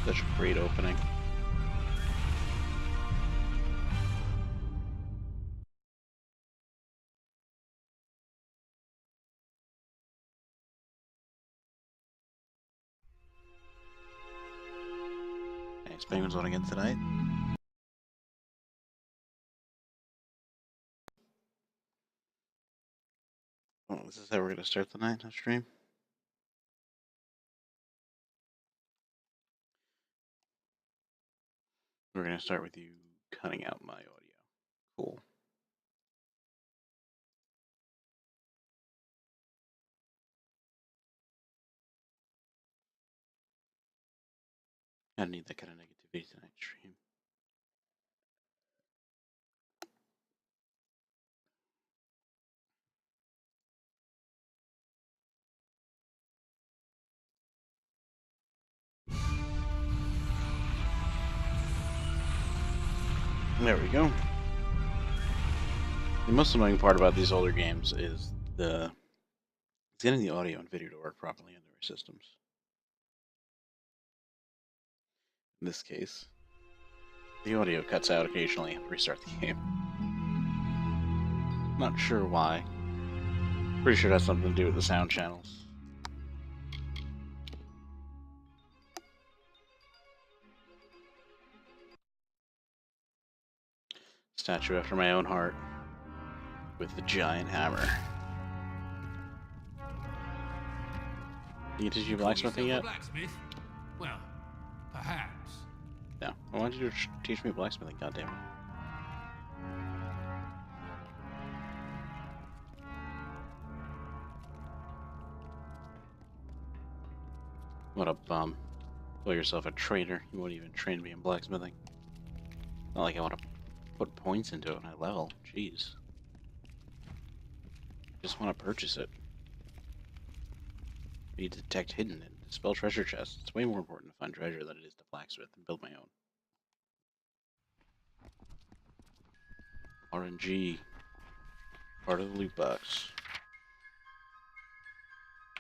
Such a great opening. Thanks, Penguins on again tonight. Oh, this is how we're going to start the night on stream. We're going to start with you cutting out my audio. Cool. I don't need that kind of negativity tonight stream. There we go. The most annoying part about these older games is getting the audio and video to work properly on their systems. In this case, the audio cuts out occasionally and restart the game. Not sure why. Pretty sure it has something to do with the sound channels. Statue after my own heart with the giant hammer. You teach you blacksmithing yet? Blacksmith? Well, perhaps. No. Why don't you teach me blacksmithing, goddammit? What a bum. Call yourself a trainer. You won't even train me in blacksmithing. Not like I want to put points into it when I level. Jeez. Just want to purchase it. I need to detect hidden and dispel treasure chests. It's way more important to find treasure than it is to blacksmith and build my own. RNG. Part of the loot box.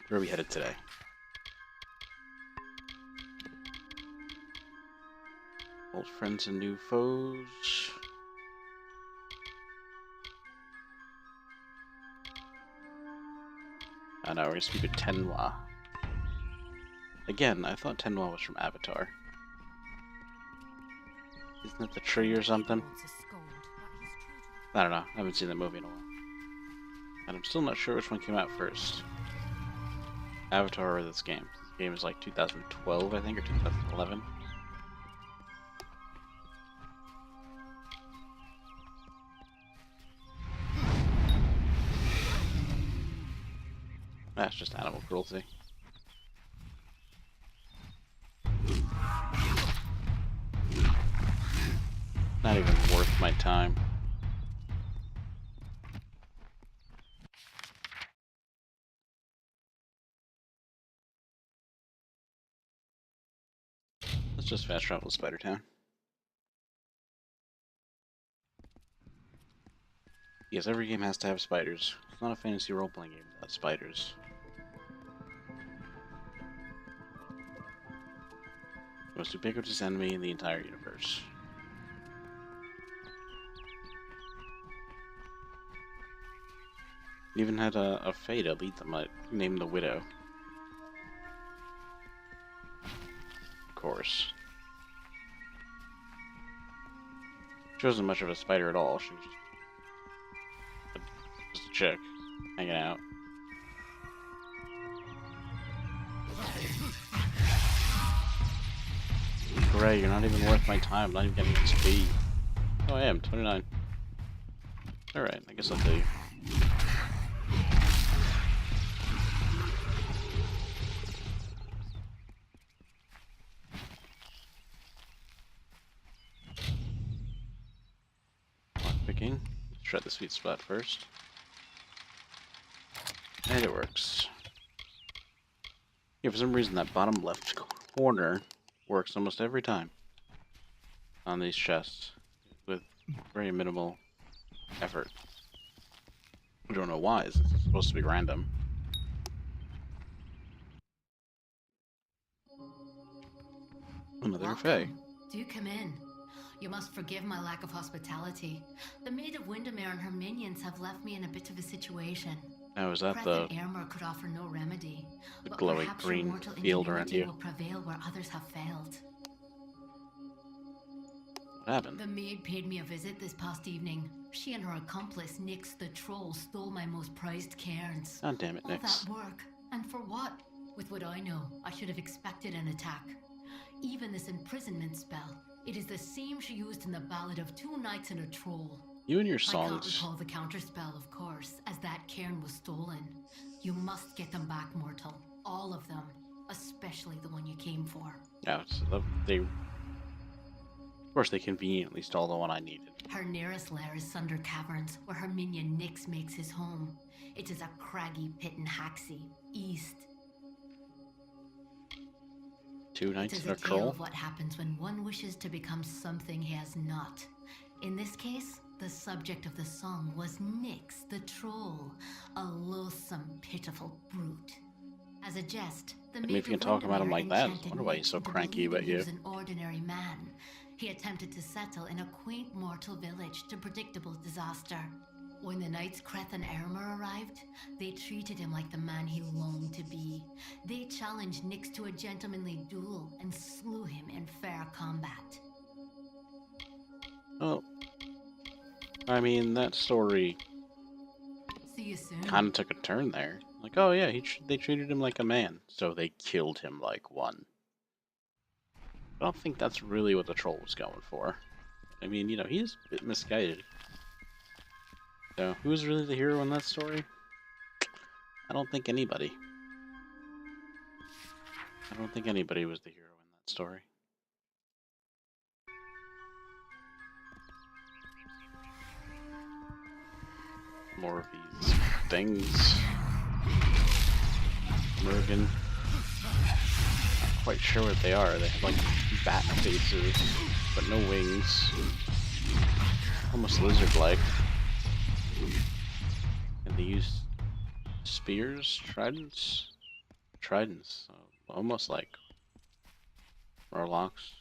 Where are we headed today? Old friends and new foes. Oh no, we're gonna speak with Tenwa. Again, I thought Tenwa was from Avatar. Isn't that the tree or something? I don't know, I haven't seen the movie in a while. And I'm still not sure which one came out first. Avatar or this game. This game is like 2012, I think, or 2011. That's just animal cruelty. Not even worth my time. Let's just fast travel to Spider Town. Yes, every game has to have spiders. It's not a fantasy role-playing game without spiders. The most ubiquitous enemy in the entire universe. It even had a Fae to lead them, named the Widow. Of course. She wasn't much of a spider at all. She was just a chick hanging out. Gray, you're not even worth my time. I'm not even getting XP. Oh, I am. 29. Alright, I guess I'll do. Lockpicking. Let's try the sweet spot first. And it works. Yeah, for some reason that bottom left corner works almost every time on these chests with very minimal effort. I don't know why. It's supposed to be random. Another Fae. Welcome. Do come in. You must forgive my lack of hospitality. The Maid of Windermere and her minions have left me in a bit of a situation. Now, is that Creth the and Airmer could offer no remedy, but glowing perhaps your green mortal field around ingenuity you? will prevail where others have failed. What happened? The maid paid me a visit this past evening. She and her accomplice, Nyx the Troll, stole my most prized cairns. God damn it, All Nyx. that work, and for what? With what I know, I should have expected an attack. Even this imprisonment spell, it is the same she used in the Ballad of Two Knights and a Troll. You and your I can't songs. recall the counterspell, of course, as that cairn was stolen. You must get them back, mortal. All of them. Especially the one you came for. Yeah, they. Of course, they conveniently stole the one I needed. Her nearest lair is Sunder Caverns, where her minion Nyx makes his home. It is a craggy pit in Haxie, east. Two It knights is and a a tale troll. of what happens when one wishes to become something he has not. In this case, the subject of the song was Nyx the Troll, a loathsome, pitiful brute. As a jest, the I mean, Maid if you can of talk about him Windermere like that, I enchanted wonder why he's Nyx so into cranky believing about he you. was an ordinary man. He attempted to settle in a quaint mortal village to predictable disaster. When the knights Creth and Airmer arrived, they treated him like the man he longed to be. They challenged Nyx to a gentlemanly duel and slew him in fair combat. Well, I mean, that story See you soon. kind of took a turn there. Like, oh yeah, they treated him like a man, so they killed him like one. I don't think that's really what the troll was going for. I mean, you know, he's a bit misguided. So, who was really the hero in that story? I don't think anybody. I don't think anybody was the hero in that story. More of these things. Mergen. Not quite sure what they are. They have like bat faces, but no wings. Almost lizard-like. And they use spears, tridents, so almost like warlocks.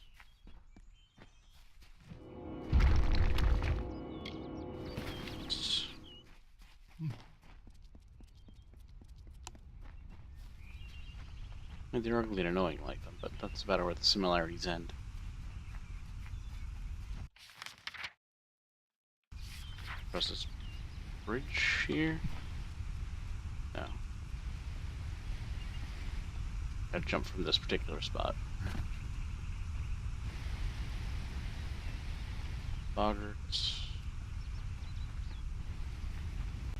And they're ugly and annoying like them, but that's about where the similarities end. Across this bridge here? No. Gotta jump from this particular spot. Boggarts.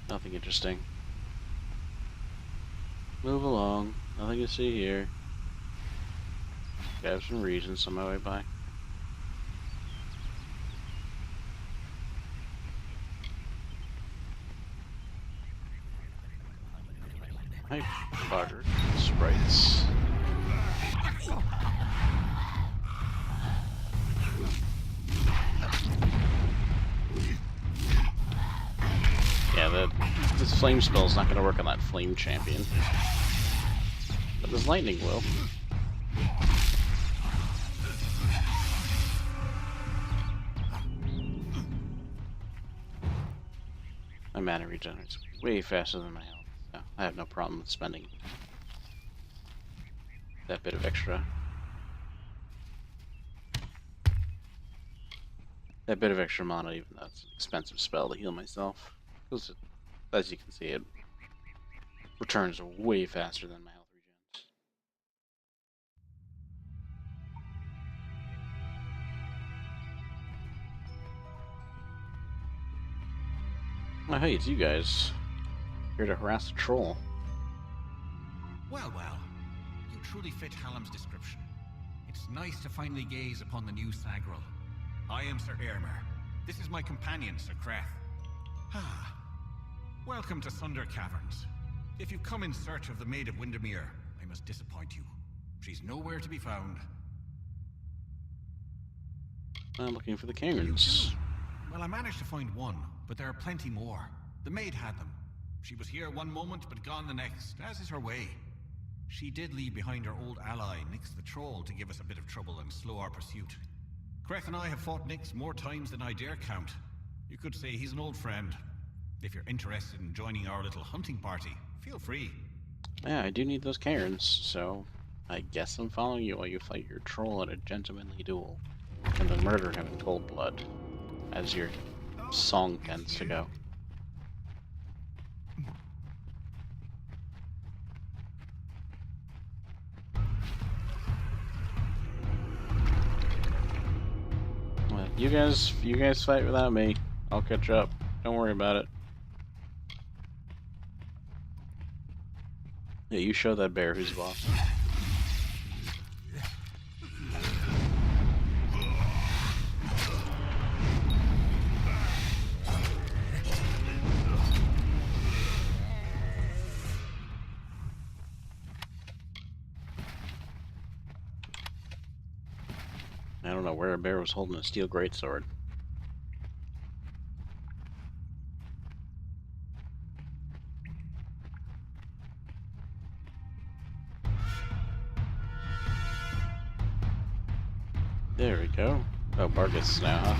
Nothing interesting. Move along. Nothing to see here. I have some reasons on my way by. Hi, Boggart. Sprites. Yeah, this flame spell is not going to work on that flame champion. But this lightning will. My mana regenerates way faster than my health, so I have no problem with spending that bit of extra. That bit of extra mana, even though it's an expensive spell to heal myself. Because, as you can see, it returns way faster than my health regens. Oh, hey, it's you guys. Here to harass a troll. Well, well. You truly fit Hallam's description. It's nice to finally gaze upon the new Sagril. I am Sir Airmer. This is my companion, Sir Creth. Ah. Welcome to Sunder Caverns. If you've come in search of the Maid of Windermere, I must disappoint you. She's nowhere to be found. I'm looking for the cairns. Well, I managed to find one, but there are plenty more. The maid had them. She was here one moment, but gone the next, as is her way. She did leave behind her old ally, Nyx the Troll, to give us a bit of trouble and slow our pursuit. Creth and I have fought Nyx more times than I dare count. You could say he's an old friend. If you're interested in joining our little hunting party, feel free. Yeah, I do need those cairns, so I guess I'm following you while you fight your troll in a gentlemanly duel, and then murder him in cold blood, as your song tends to go. Well, you guys fight without me. I'll catch up. Don't worry about it. Yeah, you show that bear who's boss. I don't know where a bear was holding a steel greatsword. There we go. Oh, Bargus now, huh?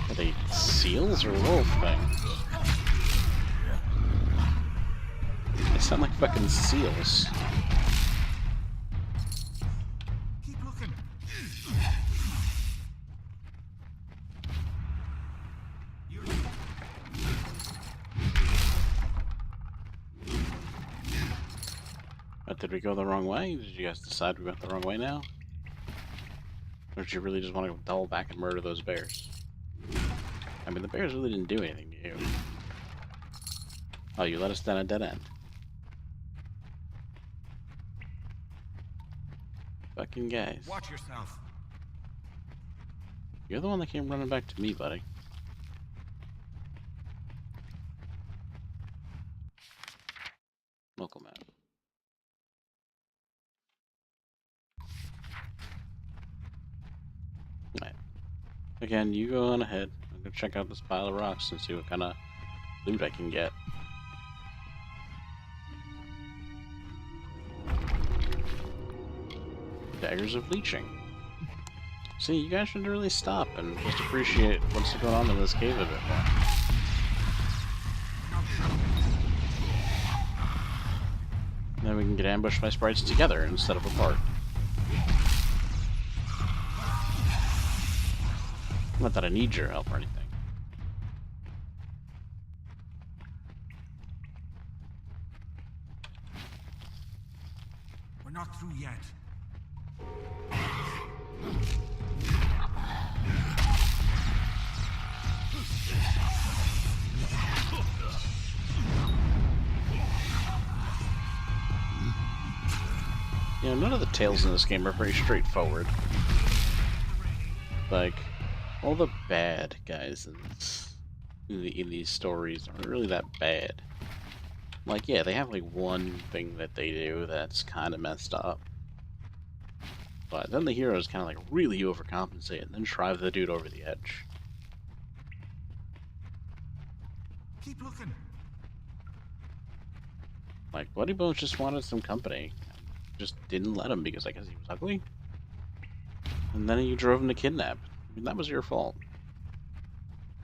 Are they seals or wolf things? They sound like fucking seals. Keep looking. But did we go the wrong way? Did you guys decide we went the wrong way now? Or did you really just want to double back and murder those bears? I mean, the bears really didn't do anything to you. Oh, you let us down a dead end. Fucking guys. Watch yourself. You're the one that came running back to me, buddy. Local map. Right. Again, you go on ahead. I'm gonna check out this pile of rocks and see what kind of loot I can get. Daggers of leeching. See, you guys should really stop and just appreciate what's going on in this cave a bit more. Then we can get ambushed by sprites together instead of apart. Not that I need your help or anything. We're not through yet. You know, none of the tales in this game are very straightforward. Like, all the bad guys in these stories aren't really that bad. Like, yeah, they have like one thing that they do that's kind of messed up. But then the heroes kind of like really overcompensate and then drive the dude over the edge. Keep looking. Like, Bloody Bones just wanted some company. Just didn't let him because I guess he was ugly. And then you drove him to kidnap. I mean, that was your fault.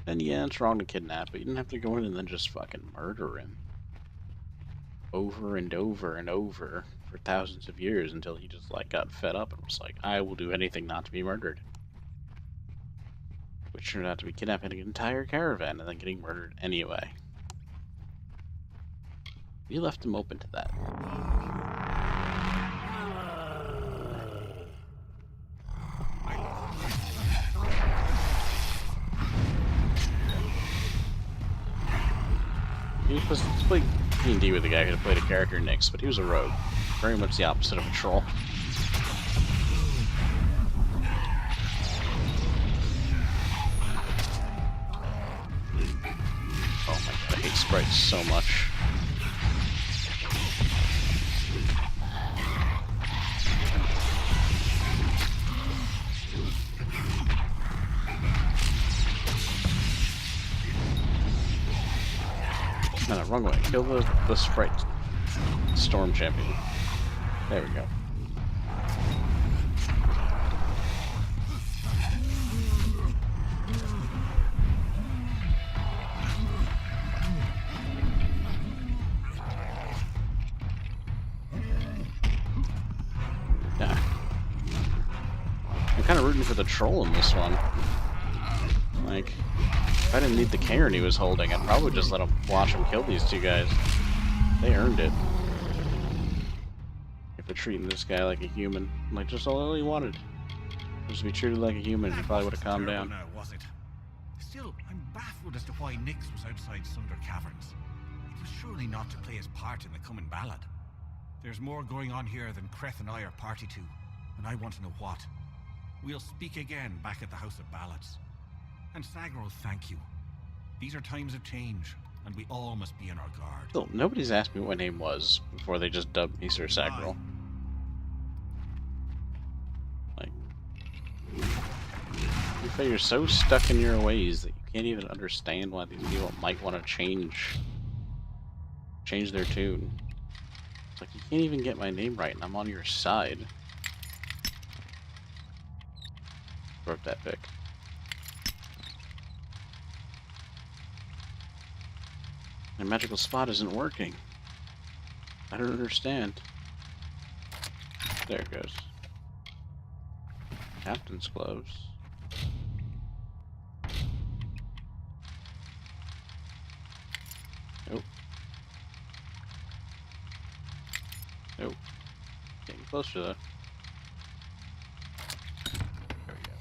And yeah, it's wrong to kidnap, but you didn't have to go in and then just fucking murder him. Over and over and over for thousands of years until he just like got fed up and was like, I will do anything not to be murdered. Which turned out to be kidnapping an entire caravan and then getting murdered anyway. You left him open to that. He was supposed to play D&D with the guy who played a character Nyx, but he was a rogue. Very much the opposite of a troll. Oh my god, I hate sprites so much. No, wrong way. Kill the sprite storm champion. There we go. Yeah. I'm kind of rooting for the troll in this one. Like, if I didn't need the cairn he was holding, I'd probably just let him watch him kill these two guys. They earned it. If they're treating this guy like a human, like just all he wanted. Just to be treated like a human, he probably would have calmed down. Now, was it? Still, I'm baffled as to why Nyx was outside Sunder Caverns. It was surely not to play his part in the coming ballad. There's more going on here than Creth and I are party to, and I want to know what. We'll speak again back at the House of Ballads. And Sagril, thank you. These are times of change, and we all must be on our guard. Still, nobody's asked me what my name was before they just dubbed me Sir Sagril. Like, you feel you're so stuck in your ways that you can't even understand why these people might want to change their tune. It's like, you can't even get my name right, and I'm on your side. Broke that pick. My magical spot isn't working. I don't understand. There it goes. Captain's gloves. Nope. Nope. Getting closer though. There we go.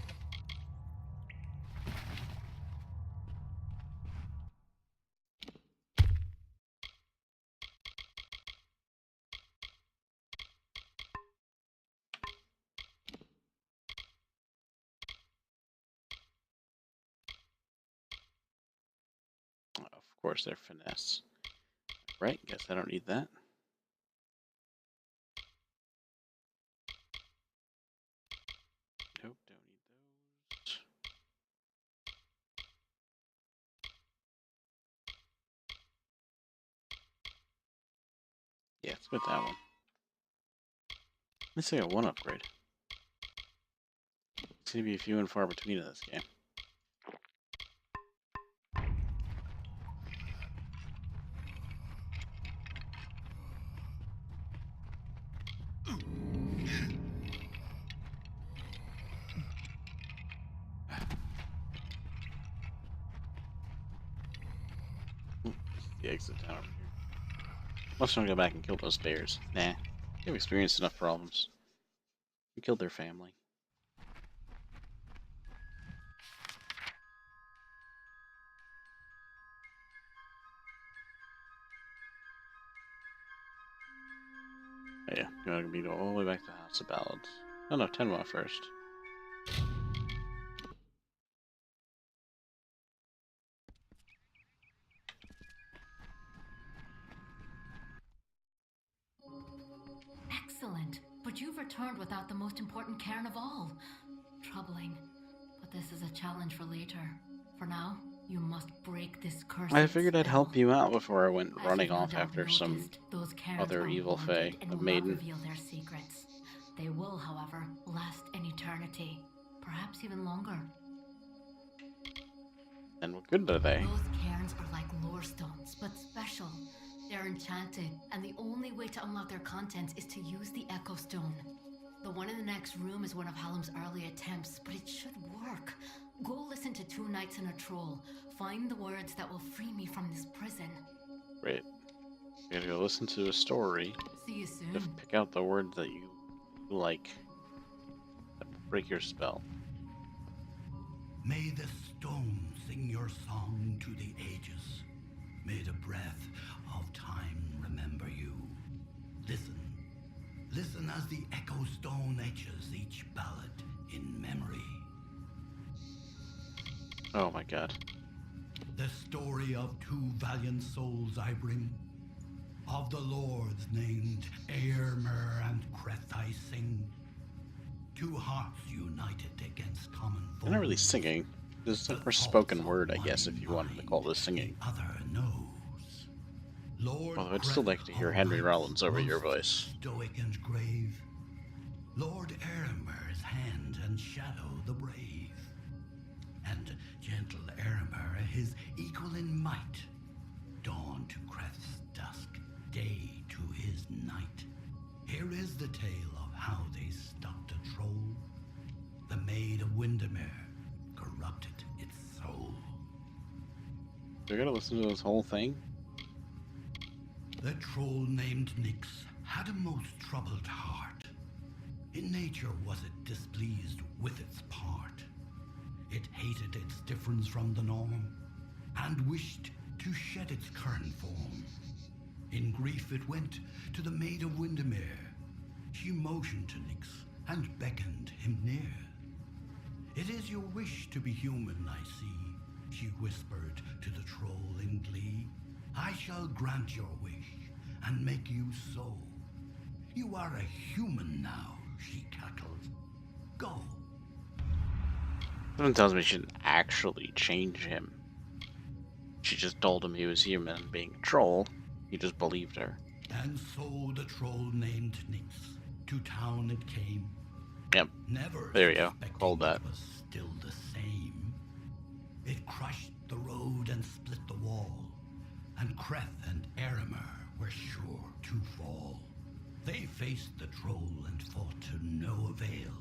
Of course, they're finesse. Right, guess I don't need that. Nope, don't need those. Yeah, let's get that one. Let's say I got one upgrade. It's gonna be few and far between in this game. The exit down over here. Must want to go back and kill those bears. Nah, they've experienced enough problems. We killed their family. Oh, yeah, you want me to go all the way back to the House of Ballads. Oh no, Tenwa first. Excellent. But you've returned without the most important cairn of all. Troubling. But this is a challenge for later. For now, you must break this curse. I figured I'd help you out before I went running off after some those other evil fae, and a will maiden. not reveal their secrets. They will, however, last an eternity. Perhaps even longer. And what good are they? Those cairns are like lore stones, but special. They're enchanted, and the only way to unlock their contents is to use the Echo Stone. The one in the next room is one of Hallam's early attempts, but it should work. Go listen to Two Knights and a Troll. Find the words that will free me from this prison. Great. You gotta go listen to a story. See you soon. To pick out the words that you like. That break your spell. May the stone sing your song to the ages. May the breath of time remember you. Listen. Listen as the Echo Stone etches each ballad in memory. Oh my god. The story of two valiant souls I bring. Of the lords named Aermer and Creth I sing. Two hearts united against common foes. They're not really singing. This is a more spoken word, I guess, if you wanted to call this singing. The other knows. Lord Although I'd still like to hear Henry Rollins over your voice. Stoic and grave, Lord Aramber's hand and shadow the brave, and gentle Aramber his equal in might, dawn to Creth's dusk, day to his night. Here is the tale of how they stopped a troll. The Maid of Windermere corrupted its soul. You're gonna listen to this whole thing? The troll named Nyx had a most troubled heart. In nature was it displeased with its part. It hated its difference from the norm, and wished to shed its current form. In grief it went to the Maid of Windermere. She motioned to Nyx and beckoned him near. It is your wish to be human, I see, she whispered to the troll in glee. I shall grant your wish and make you so. You are a human now, she cackled. Go. Someone tells me she didn't actually change him. She just told him he was human, and being a troll, he just believed her. And so the troll named Nyx to town it came. Yep. Never There we go. suspecting Called that. it was still the same. It crushed the road and split the wall, and Creth and Aramir were sure to fall. They faced the troll and fought to no avail.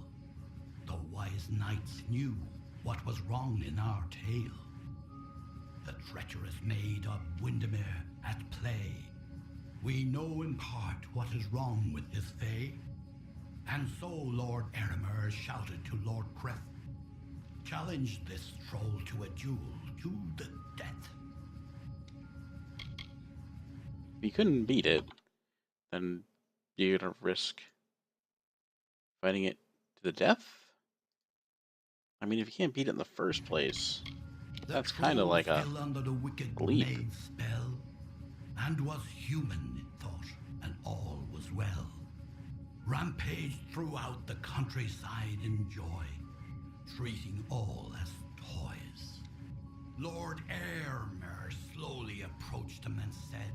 The wise knights knew what was wrong in our tale. The treacherous Maid of Windermere at play. We know in part what is wrong with his fay. And so Lord Aramir shouted to Lord Creth, challenge this troll to a duel to the death. If you couldn't beat it, then you're gonna risk fighting it to the death? I mean, if you can't beat it in the first place, that's kind of like a fell under the wicked leap. maid's spell, and was human, it thought, and all was well. Rampaged throughout the countryside in joy, treating all as toys. Lord Aramir slowly approached him and said,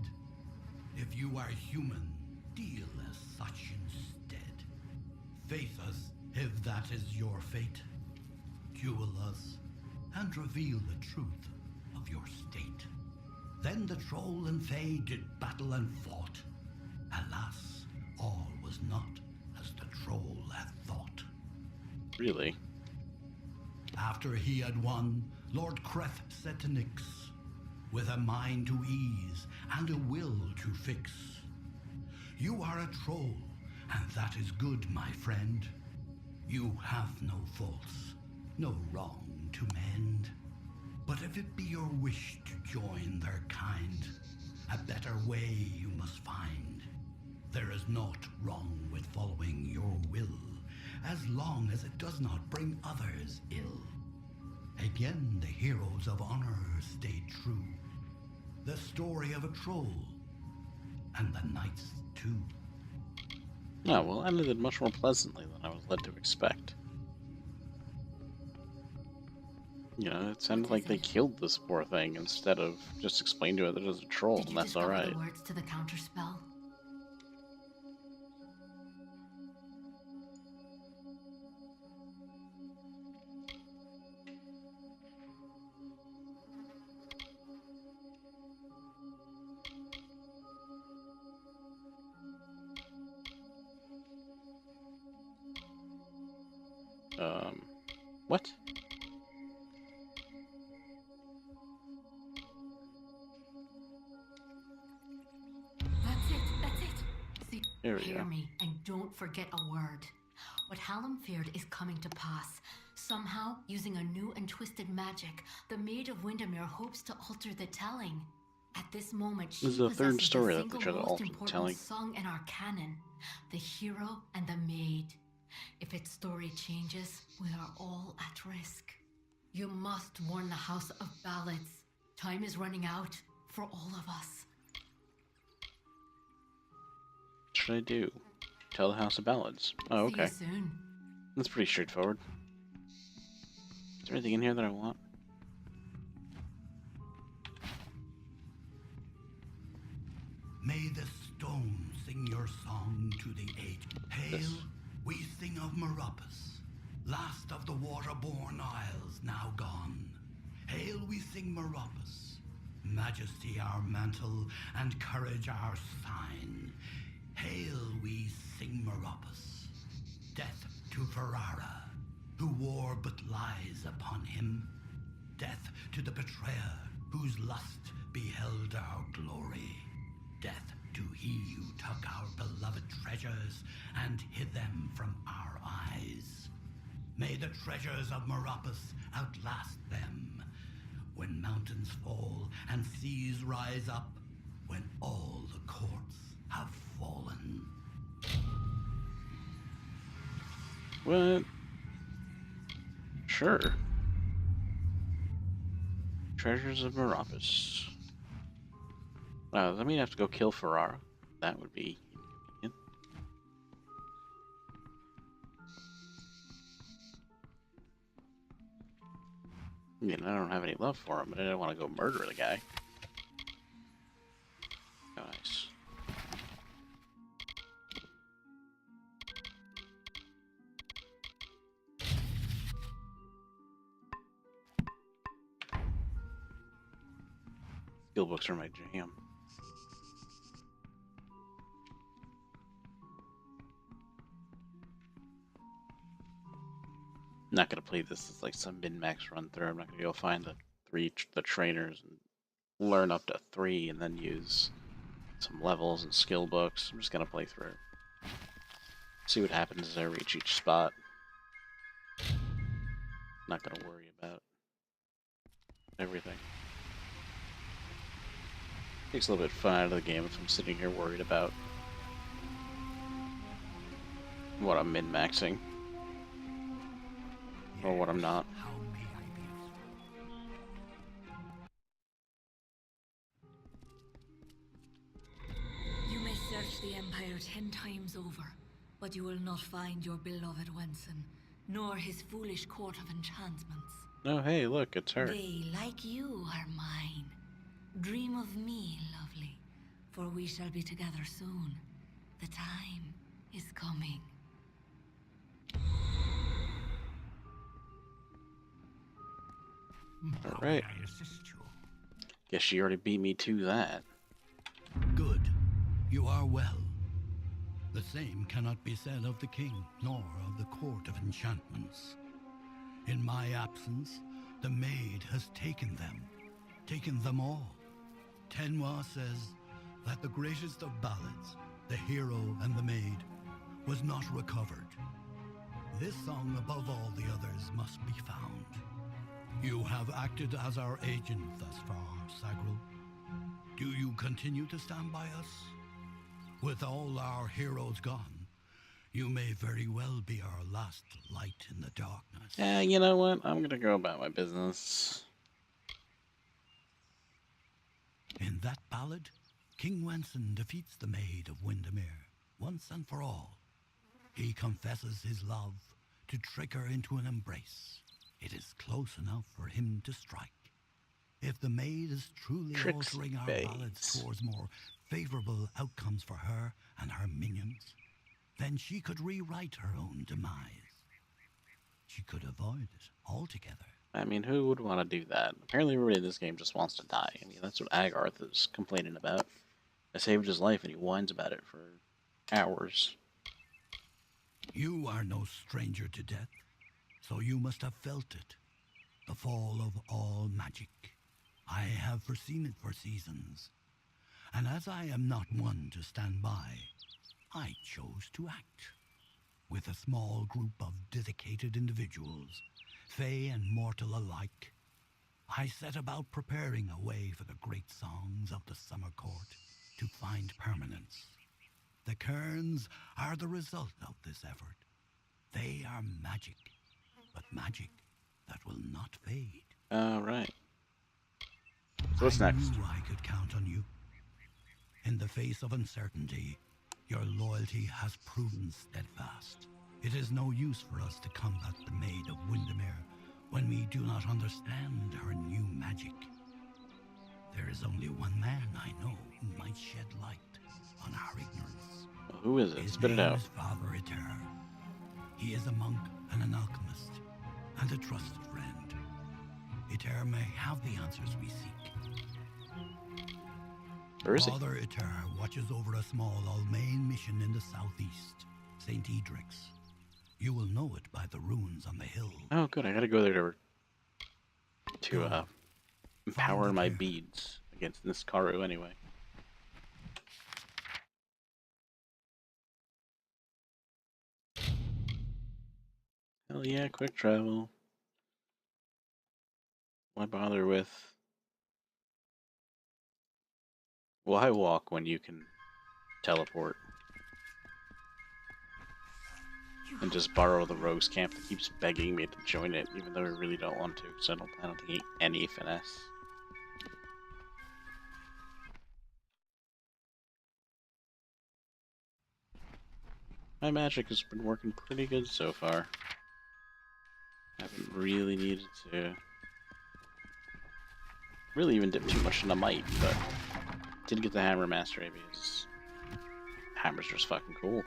if you are human, deal as such instead. Face us, if that is your fate. Duel us, and reveal the truth of your state. Then the troll and fae did battle and fought. Alas, all was not as the troll had thought. really. After he had won, Lord Creth said to Nyx, with a mind to ease and a will to fix, you are a troll, and that is good, my friend. You have no faults, no wrong to mend. But if it be your wish to join their kind, a better way you must find. There is naught wrong with following your will, as long as it does not bring others ill. Again, the heroes of honor stayed true. The story of a troll, and the knights too. Oh, well, ended much more pleasantly than I was led to expect. You know, it sounded What like is they it? killed this poor thing instead of just explain to it that it was a troll, Did and you that's discover alright. the words to the counterspell? What? That's it. See, There we hear go. me, and don't forget a word. What Hallam feared is coming to pass. Somehow, using a new and twisted magic, the Maid of Windermere hopes to alter the telling. At this moment, she This is the third possesses story the that they single try to most alter the important telling. song in our canon, the hero and the maid. If its story changes, we are all at risk. You must warn the House of Ballads. Time is running out for all of us. What should I do? Tell the House of Ballads. Oh, okay. See you soon. That's pretty straightforward. Is there anything in here that I want? May the stone sing your song to the age. Hail, This. we sing of Meropis, last of the water-born isles now gone. Hail, we sing Meropis, majesty our mantle and courage our sign. Hail, we sing Meropis, death to Ferrara, who wore but lies upon him. Death to the betrayer, whose lust beheld our glory. Death to he who took our beloved treasures and hid them from our eyes. May the treasures of Meropis outlast them. When mountains fall and seas rise up, when all the courts have fallen. What? Sure. Treasures of Meropis. Wow, does that mean I have to go kill Ferrara? That would be inconvenient. I mean, I don't have any love for him, but I didn't want to go murder the guy. Nice. Skill books are my jam. I'm not gonna play this as like some min-max run through. I'm not gonna go find the trainers and learn up to 3 and then use some levels and skill books. I'm just gonna play through. See what happens as I reach each spot. Not gonna worry about everything. Takes a little bit of fun out of the game if I'm sitting here worried about what I'm min-maxing. Or what I'm not. How may I be of You may search the Empire 10 times over, but you will not find your beloved Wenson, nor his foolish court of enchantments. Oh, hey, look, it's her. They, like you, are mine. Dream of me, lovely, for we shall be together soon. The time is coming. How Alright. may I assist you? Guess she already beat me to that. Good. You are well. The same cannot be said of the king, nor of the court of enchantments. In my absence, the maid has taken them all. Tenwa says that the greatest of ballads, the hero and the maid, was not recovered. This song above all the others must be found. You have acted as our agent thus far, Sagril. Do you continue to stand by us? With all our heroes gone, you may very well be our last light in the darkness. Yeah, you know what? I'm gonna go about my business. In that ballad, King Wenson defeats the Maid of Windermere once and for all. He confesses his love to trick her into an embrace. It is close enough for him to strike. If the maid is truly Tricks altering our face. ballads towards more favorable outcomes for her and her minions, then she could rewrite her own demise. She could avoid it altogether. I mean, who would want to do that? Apparently everybody in this game just wants to die. I mean, that's what Agarth is complaining about. I saved his life and he whines about it for hours. You are no stranger to death, so you must have felt it. The fall of all magic. I have foreseen it for seasons. And as I am not one to stand by, I chose to act. With a small group of dedicated individuals, fey and mortal alike, I set about preparing a way for the great songs of the Summer Court to find permanence. The cairns are the result of this effort. They are magic, but magic that will not fade. Right. So what's I next? knew I could count on you. In the face of uncertainty, your loyalty has proven steadfast. It is no use for us to combat the Maid of Windermere when we do not understand her new magic. There is only one man I know who might shed light on our ignorance. Well, who is it? His Spit it name out. is Father Eter. He is a monk and an alchemist, and a trusted friend. Eter may have the answers we seek. Where is he? Father Eter watches over a small Almain mission in the southeast, St. Edric's. You will know it by the runes on the hill. Oh, good. I gotta go there to Go. empower Find my Eter. beads against this Karu anyway. Hell yeah, quick travel. Why bother with... Why walk when you can teleport? And just borrow the rogues camp that keeps begging me to join it, even though I really don't want to, so I don't think any finesse. My magic has been working pretty good so far. I haven't really needed to really even dip too much into might, but did get the hammer mastery because hammer's just fucking cool.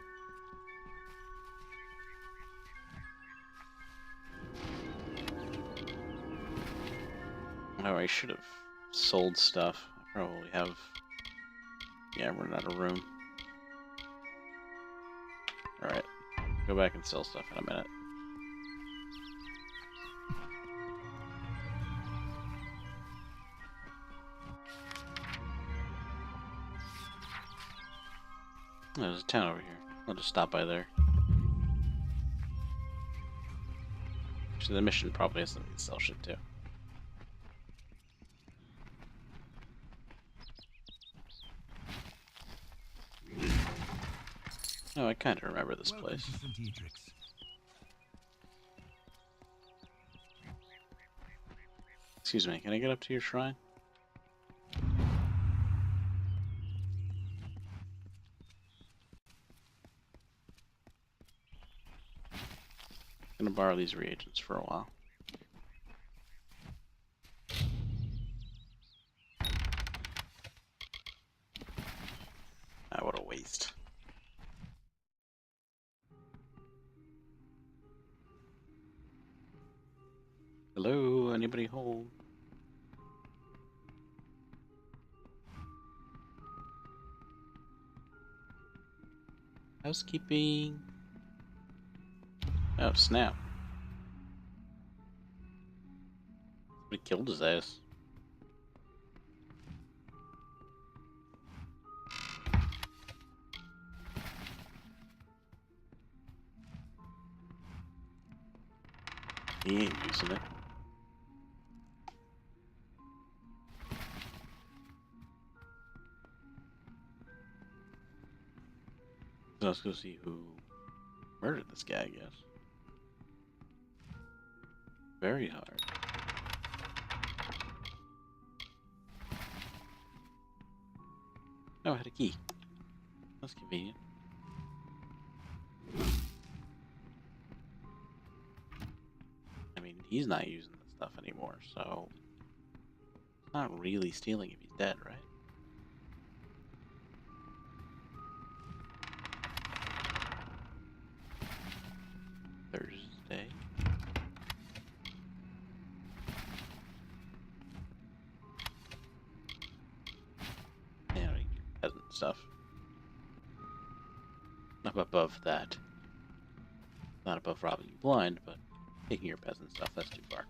Oh, I should have sold stuff. I probably have. Yeah, I'm running out of room. Alright, go back and sell stuff in a minute. Oh, there's a town over here. I'll just stop by there. Actually, the mission probably has something to sell shit too. Oh, I kind of remember this Welcome place. to St. Edric's. Excuse me, can I get up to your shrine? I'm gonna borrow these reagents for a while. Ah, what a waste. Hello, anybody home? Housekeeping. Oh, snap. Somebody killed his ass. He ain't using it. So let's go see who murdered this guy, I guess. Very hard. Oh, I had a key. That's convenient. I mean, he's not using the stuff anymore, so it's not really stealing if he's dead, right? Thursday. Yeah, peasant stuff. Not above that. Not above robbing you blind, but taking your peasant stuff, that's too far.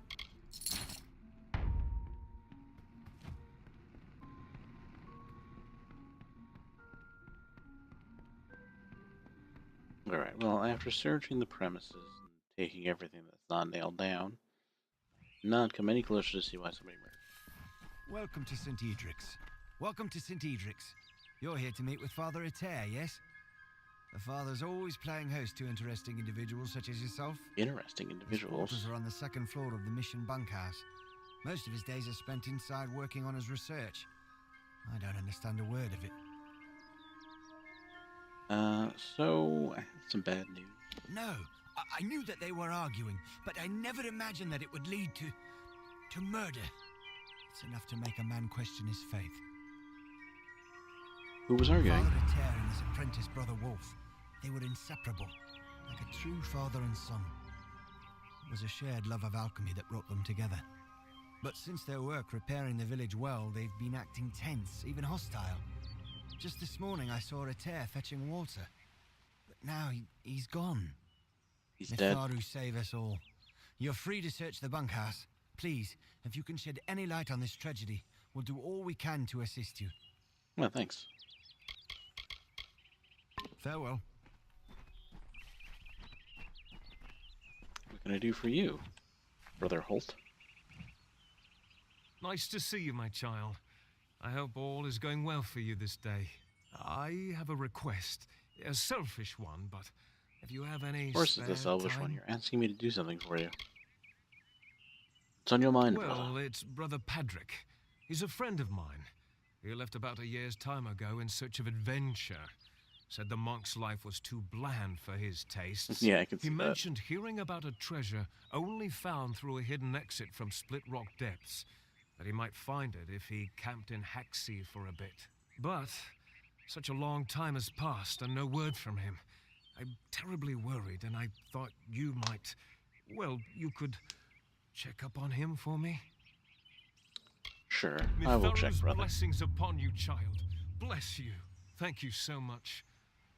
Alright, well, after searching the premises and taking everything that's not nailed down, not come any closer to see why somebody murdered. Welcome to St. Edric's. Welcome to St. Edric's. You're here to meet with Father Eter, yes? The Father's always playing host to interesting individuals such as yourself. Interesting His individuals. quarters are on the second floor of the mission bunkhouse. Most of his days are spent inside working on his research. I don't understand a word of it. So I had some bad news. No, I knew that they were arguing, but I never imagined that it would lead to murder. It's enough to make a man question his faith. Who was arguing? Father Eter and his apprentice brother Wolf, they were inseparable, like a true father and son. It was a shared love of alchemy that brought them together. But since their work repairing the village well, they've been acting tense, even hostile. Just this morning I saw Eter fetching water. But now he's gone. He's dead. Mitharu save us all. You're free to search the bunkhouse. Please, if you can shed any light on this tragedy, we'll do all we can to assist you. Well, thanks. Farewell. What can I do for you, Brother Holt? Nice to see you, my child. I hope all is going well for you this day. I have a request. A selfish one, but if you have any Of course it's a selfish time... one. You're asking me to do something for you. What's on your mind, Well, brother? it's Brother Padrick. He's a friend of mine. He left about a year's time ago in search of adventure. Said the monk's life was too bland for his tastes. Yeah, I can see He that. mentioned hearing about a treasure only found through a hidden exit from Split Rock Depths. That he might find it if he camped in Hacksea for a bit. But such a long time has passed and no word from him. I'm terribly worried, and I thought you might... Well, you could check up on him for me? Sure, I will check, Mitharu's brother. blessings upon you, child. Bless you. Thank you so much.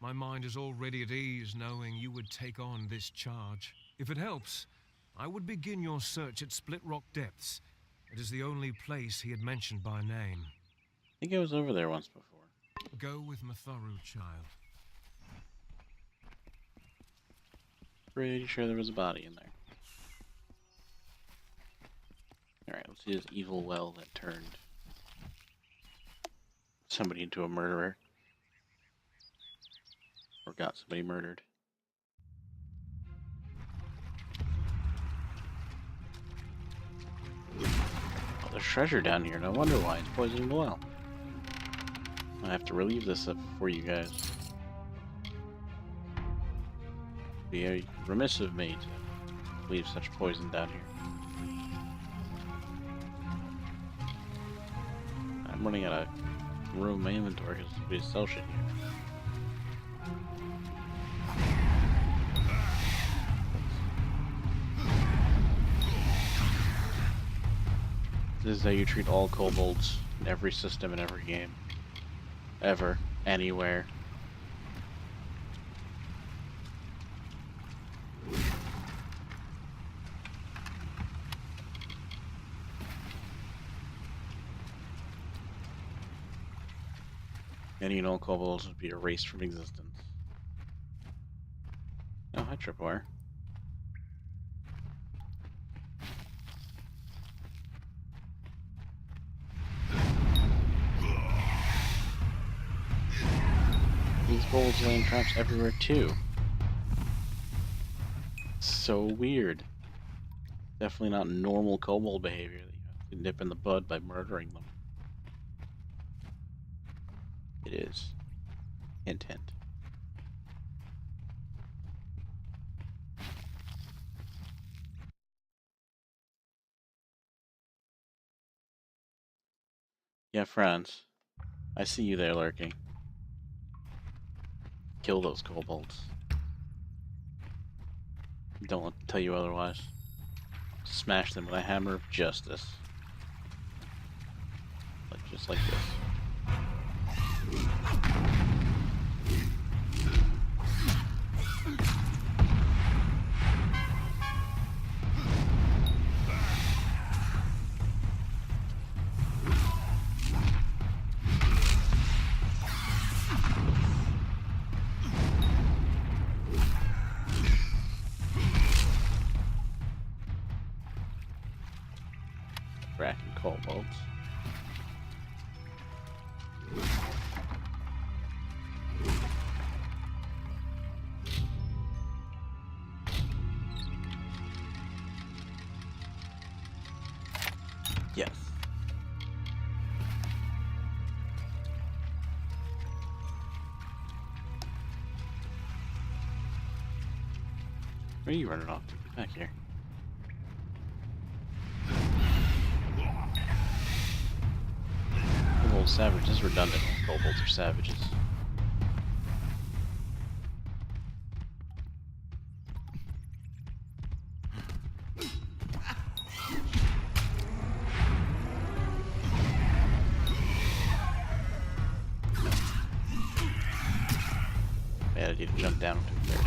My mind is already at ease knowing you would take on this charge. If it helps, I would begin your search at Split Rock Depths. It is the only place he had mentioned by name. I think I was over there once before. Go with Mitharu, child. Pretty sure there was a body in there. Alright, let's see this evil well that turned somebody into a murderer. Or got somebody murdered. Oh, there's treasure down here. No wonder why it's poisoning the well. I have to relieve this up for you guys. Be remiss of me to leave such poison down here. I'm running out of room in my inventory because we sell shit here. This is how you treat all kobolds in every system in every game. Ever. Anywhere. Any and all kobolds would be erased from existence. Oh, hi, Tripwire. These kobolds laying traps everywhere too. So weird. Definitely not normal kobold behavior that you have to nip in the bud by murdering them. It is. Hint, hint. Yeah, friends. I see you there lurking. Kill those kobolds. Don't let them tell you otherwise. Smash them with a hammer of justice. Just like this. Cracking kobolds. Yes. Where are you running off to? Get back here. Kobold savage. This is redundant. Kobolds are savages. Bad idea to jump down too there.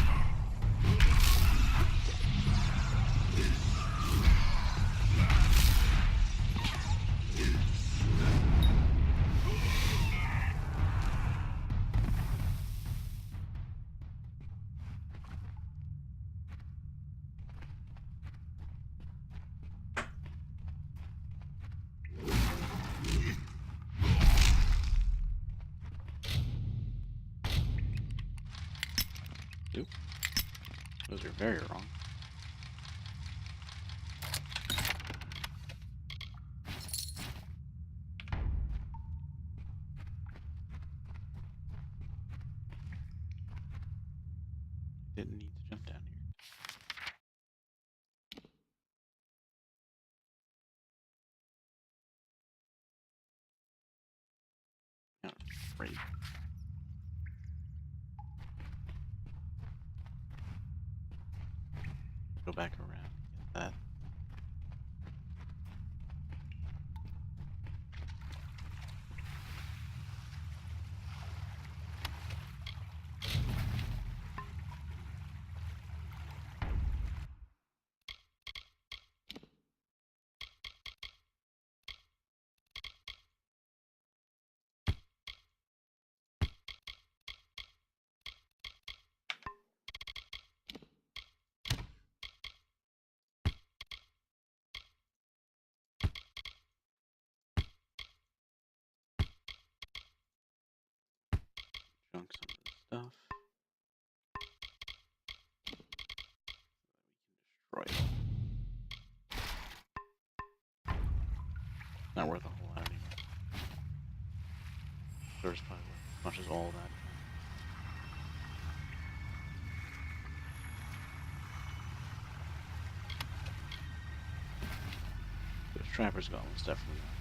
Oop. Those are very wrong. Didn't need to jump down here. Not afraid. Go back around. Get that. Junk some of this stuff. Destroy it. Not worth a whole lot anymore. There's probably worth as much as all that. Those Trapper's Gauntlets definitely not.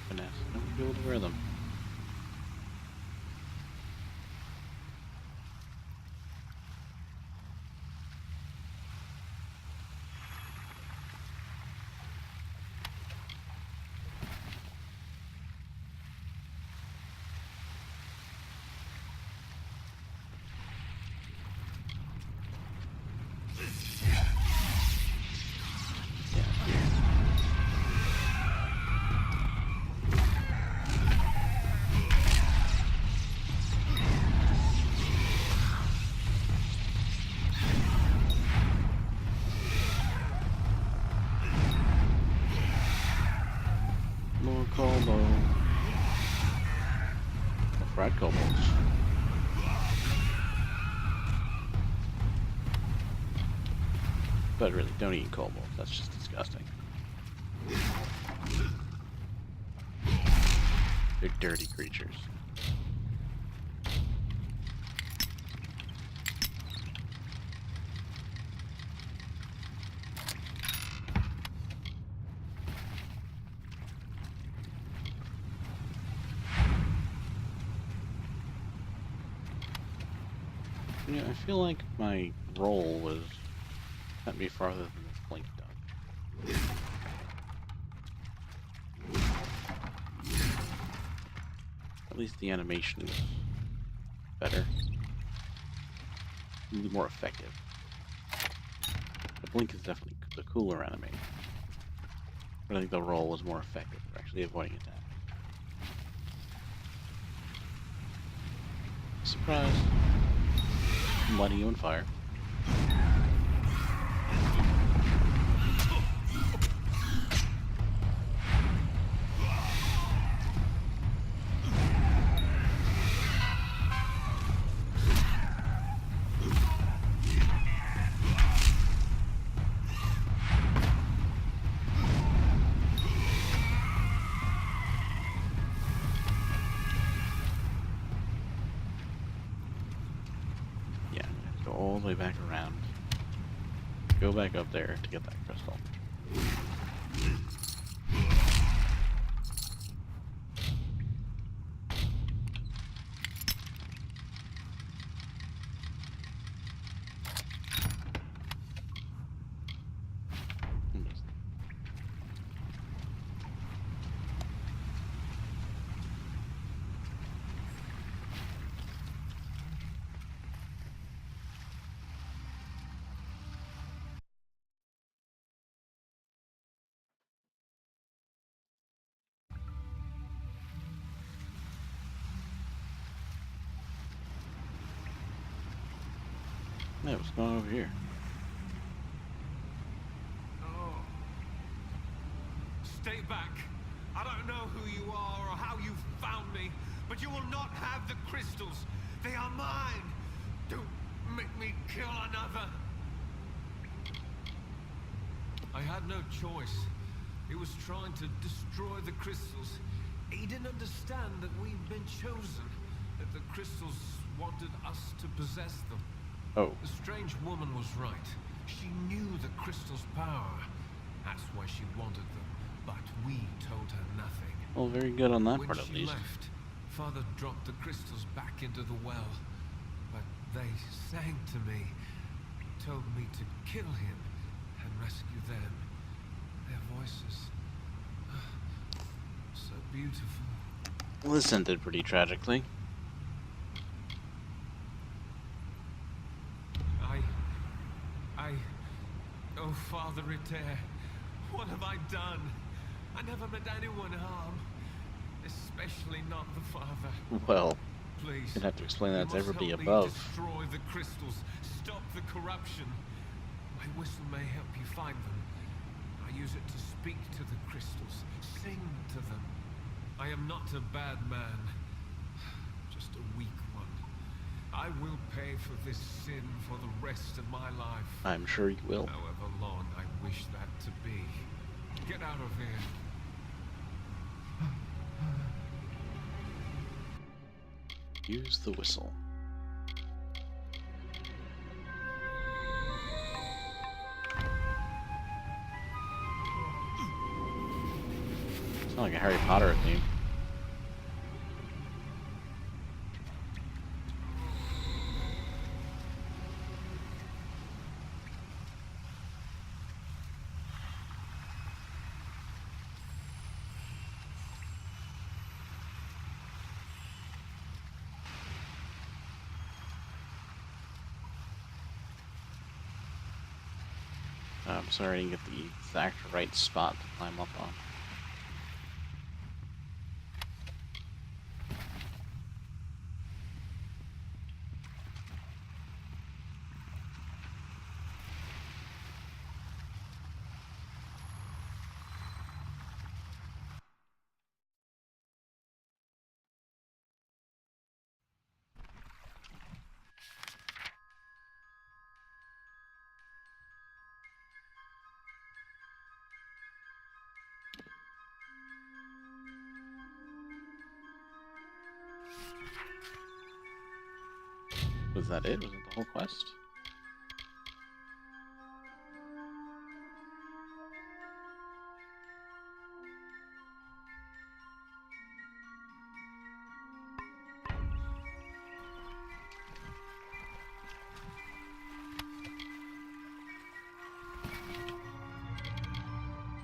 Finesse. No one will be able to wear them. More combo. Fried kobolds. But really, don't eat kobolds. That's just disgusting. They're dirty creatures. You know, I feel like my roll was sent me farther than this blink done. At least the animation is better. More effective. The blink is definitely the cooler animation. But I think the roll was more effective for actually avoiding attack. Surprise! I'm lighting you on fire. All the way back around. Go back up there to get that crystal. Yeah, what's going on over here? Oh. Stay back. I don't know who you are or how you found me, but you will not have the crystals. They are mine. Don't make me kill another. I had no choice. He was trying to destroy the crystals. He didn't understand that we'd been chosen, that the crystals wanted us to possess them. Oh, The strange woman was right. She knew the crystal's power. That's why she wanted them. But we told her nothing. well, very good on that When part at she least. left, Father dropped the crystals back into the well. But they sang to me, told me to kill him and rescue them. Their voices, so beautiful. Well, this ended pretty tragically. Oh, Father Ritter, what have I done? I never meant anyone harm, especially not the Father. Well, Please, you'd have to explain that you to must everybody help me above. destroy the crystals, stop the corruption. My whistle may help you find them. I use it to speak to the crystals, sing to them. I am not a bad man, just a weak one. I will pay for this sin for the rest of my life. I'm sure you will. However long I wish that to be. Get out of here. Use the whistle. Sounds like a Harry Potter theme. I'm sorry I didn't get the exact right spot to climb up on. Was that it? Was it the whole quest?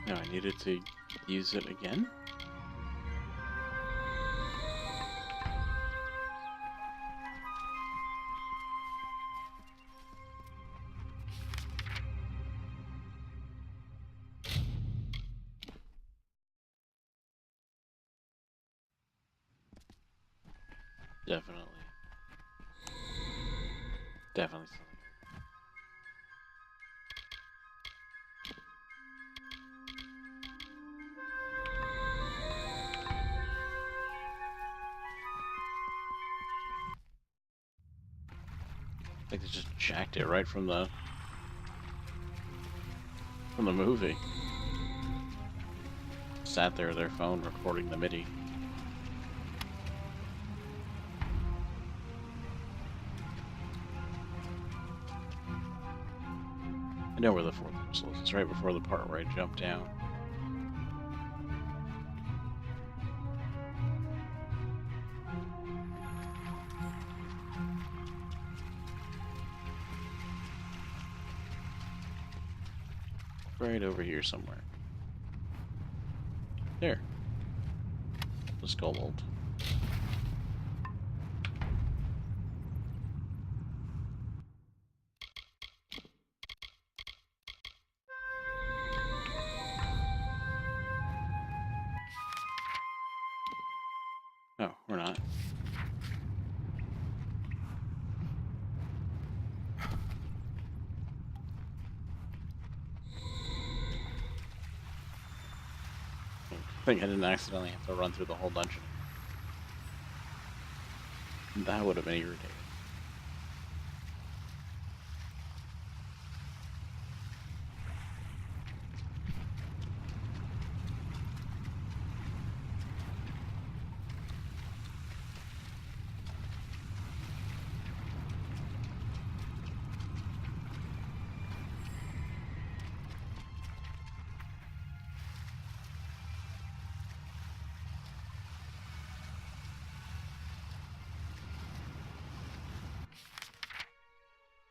No, I needed to use it again? Definitely. Definitely something. Like they just jacked it right from the movie. Sat there with their phone recording the MIDI. I know where the fourth whistle is. It's right before the part where I jump down. Right over here somewhere. There. The skull mold. No, we're not. think I didn't accidentally have to run through the whole dungeon. That would have been irritating.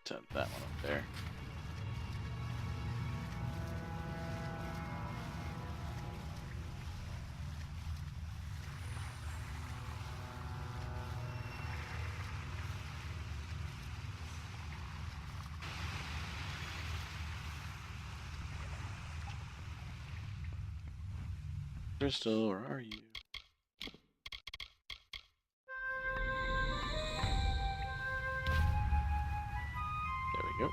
Set that one up there. Crystal, where are you? There we go.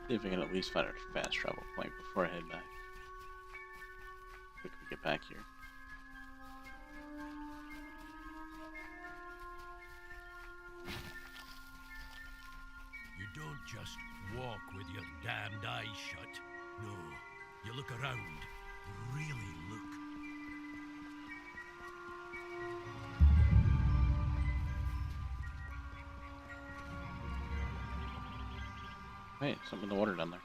See if I can at least find a fast travel point before I head back. Quickly get back here. You don't just walk with your damned eyes shut. No, you look around. Really look. Hey, something in the water down there.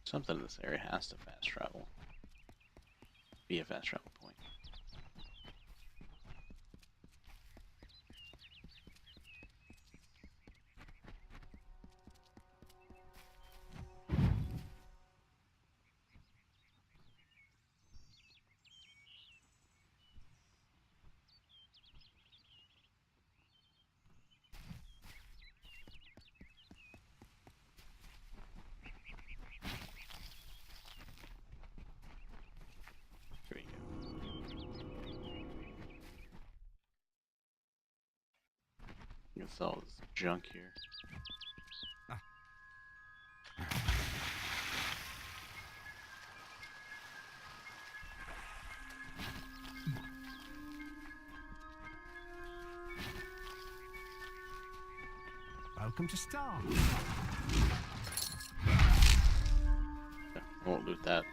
Something in this area has to fast travel. Be a fast travel point. Here we go. You can sell this junk here. Welcome to Star. Okay, I won't loot that.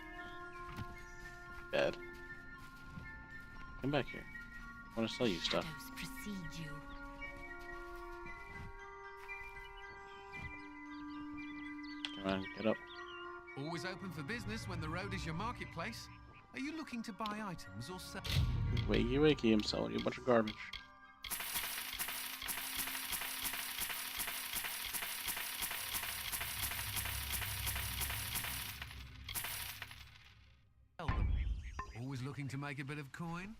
Bad. Come back here. I want to sell you stuff. Shadows precede you. Come on, get up. Always open for business when the road is your marketplace. Are you looking to buy items or sell? Wakey wakey, I'm selling you a bunch of garbage. Sell them. Always looking to make a bit of coin?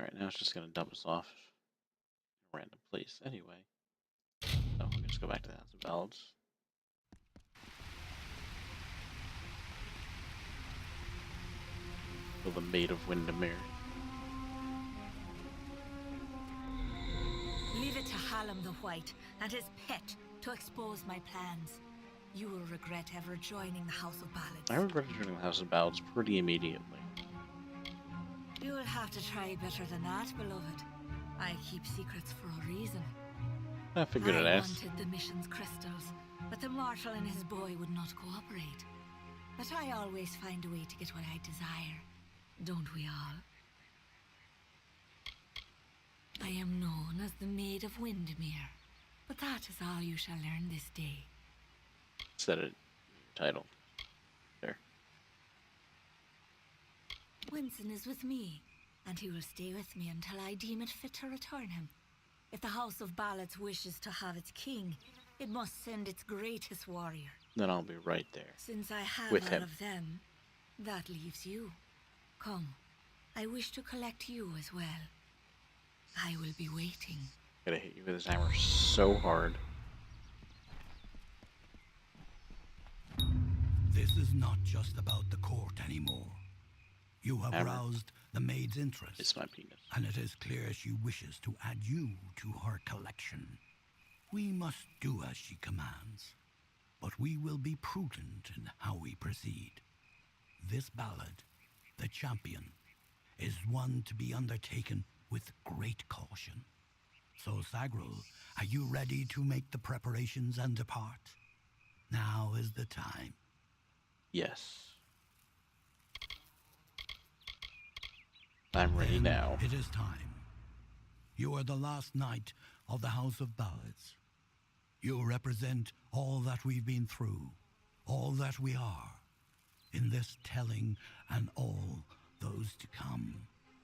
Alright, now it's just gonna dump us off in a random place anyway. So we'll just go back to the House of Ballads. Kill the Maid of Windermere. Leave it to Hallam the White and his pet to expose my plans. You will regret ever joining the House of Ballads. I regret joining the House of Ballads pretty immediately. You will have to try better than that, beloved. I keep secrets for a reason. I figured I'd I ask. wanted the mission's crystals, but the mortal and his boy would not cooperate. But I always find a way to get what I desire. Don't we all? I am known as the Maid of Windermere, but that is all you shall learn this day. Said it in your title. There. Winston is with me. and he will stay with me until I deem it fit to return him. If the House of Ballots wishes to have its king, it must send its greatest warrior. Then I'll be right there. Since I have With all him. of them, that leaves you. Come, I wish to collect you as well. I will be waiting. Gotta hit you with his hammer so hard. This is not just about the court anymore. You have Hammer. roused the maid's interest, It's my penis. and it is clear she wishes to add you to her collection. We must do as she commands, but we will be prudent in how we proceed. This ballad, The Champion, is one to be undertaken with great caution. So, Sagril, are you ready to make the preparations and depart? Now is the time. Yes. I'm ready Then now. It is time. You are the last knight of the House of Ballads. You represent all that we've been through, all that we are, in this telling and all those to come.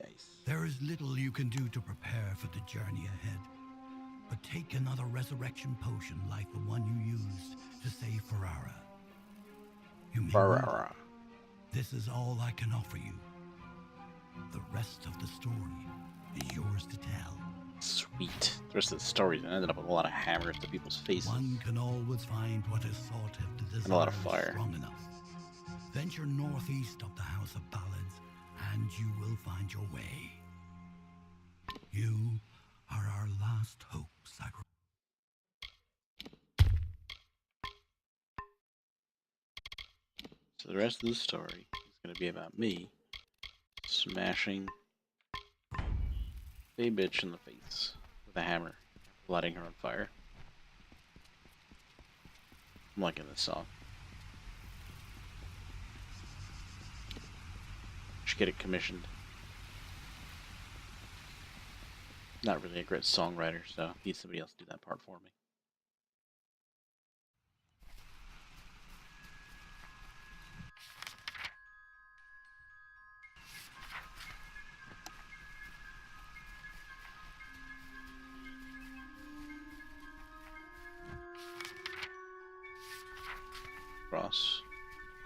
Nice. There is little you can do to prepare for the journey ahead, but take another resurrection potion like the one you used to save Ferrara. You may need it. Barara. This is all I can offer you. The rest of the story is yours to tell. Sweet. The rest of the story ended up with a lot of hammers to people's faces. One can always find what is thought of the And a lot of desire fire. strong enough. Venture northeast of the House of Ballads, and you will find your way. You are our last hope, Sagril. So the rest of the story is going to be about me smashing a bitch in the face with a hammer, lighting her on fire. I'm liking this song. Should get it commissioned. Not really a great songwriter, so need somebody else to do that part for me. Cross.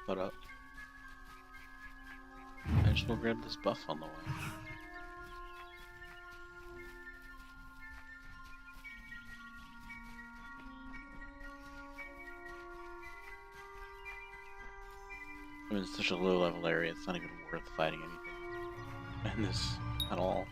Put up. I just will grab this buff on the way. I mean, it's such a low level area, it's not even worth fighting anything in this at all.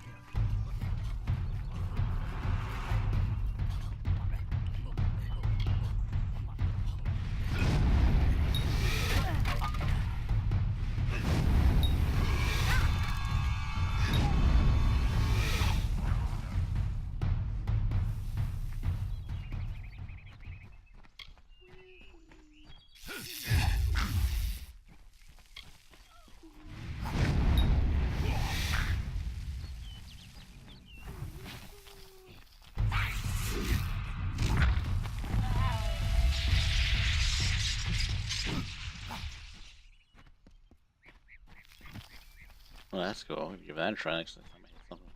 Well, that's cool. I'm gonna give that a try next time I hit something.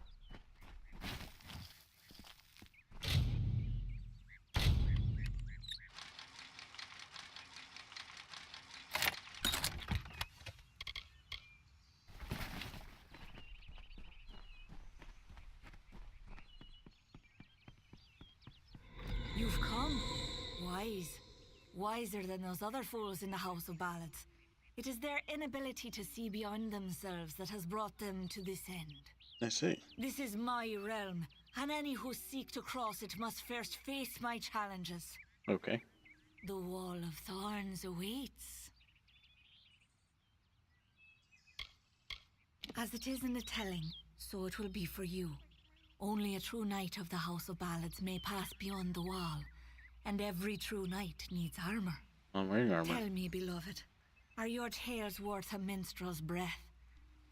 You've come. Wise. Wiser than those other fools in the House of Ballads. It is their inability to see beyond themselves that has brought them to this end. I see. This is my realm, and any who seek to cross it must first face my challenges. Okay. The Wall of Thorns awaits. As it is in the telling, so it will be for you. Only a true knight of the House of Ballads may pass beyond the wall, and every true knight needs armor. I'm wearing armor. Tell me, beloved, are your tales worth a minstrel's breath,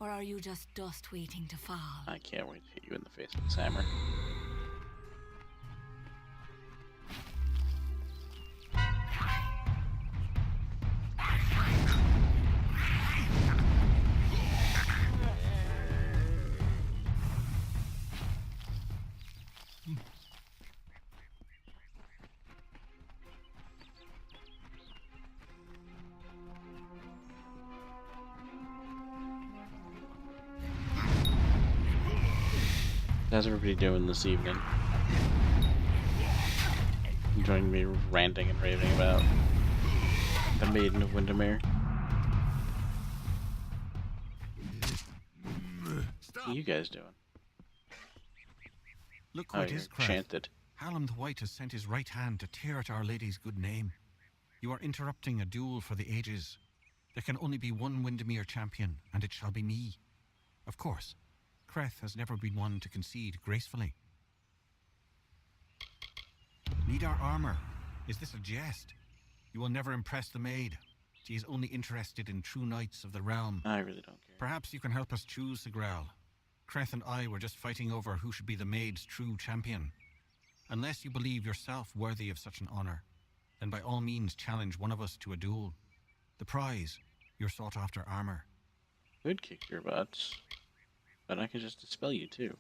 or are you just dust waiting to fall? I can't wait to hit you in the face with this hammer. How's everybody doing this evening? Joining me ranting and raving about the Maiden of Windermere. What are you guys doing? Look Oh, who it you're is, Creth. enchanted. Hallam the White has sent his right hand to tear at Our Lady's good name. You are interrupting a duel for the ages. There can only be one Windermere champion, and it shall be me. Of course, Creth has never been one to concede gracefully. Need our armor? Is this a jest? You will never impress the maid. She is only interested in true knights of the realm. I really don't care. Perhaps you can help us choose the Grail. Creth and I were just fighting over who should be the maid's true champion. Unless you believe yourself worthy of such an honor, then by all means challenge one of us to a duel. The prize, your sought-after armor. Could kick your butts, but I could just dispel you too.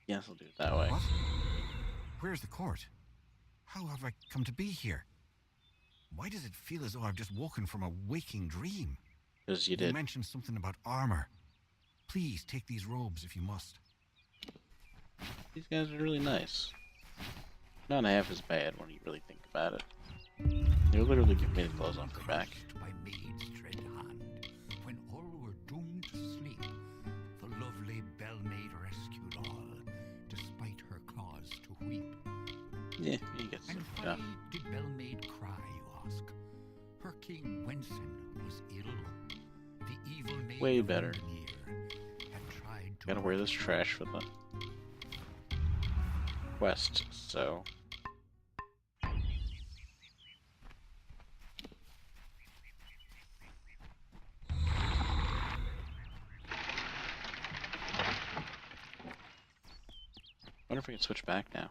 Yes, I'll do it that way. What? Where's the court? How have I come to be here? Why does it feel as though I've just woken from a waking dream? Because you You did. mentioned something about armor. Please take these robes if you must. These guys are really nice. Not half as bad when you really think about it. They're literally giving me the clothes off their back. Crushed by maid's dread hand, when all were doomed to sleep, the lovely Bellmaid rescued all, despite her cause to weep. Yeah, you get And some. why did Bellmaid cry, you ask? Her king Wenson was ill. The evil maid Way of better. Windermere had tried to Gotta wear this rescue her. trash for the quest, so. Wonder if we can switch back now.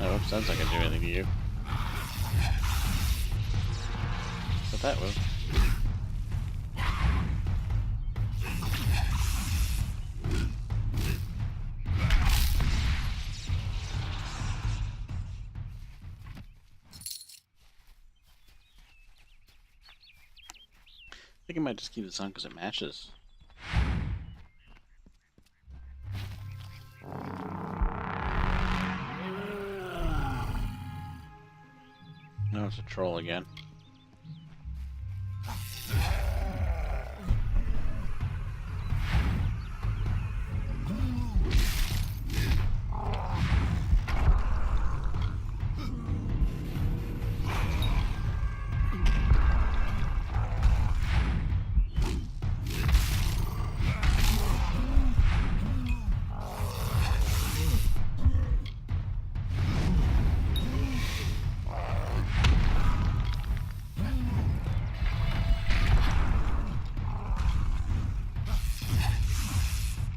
Oh, oops, sounds like I do anything to you. But that will. I think I might just keep this on because it matches. No, it's a troll again.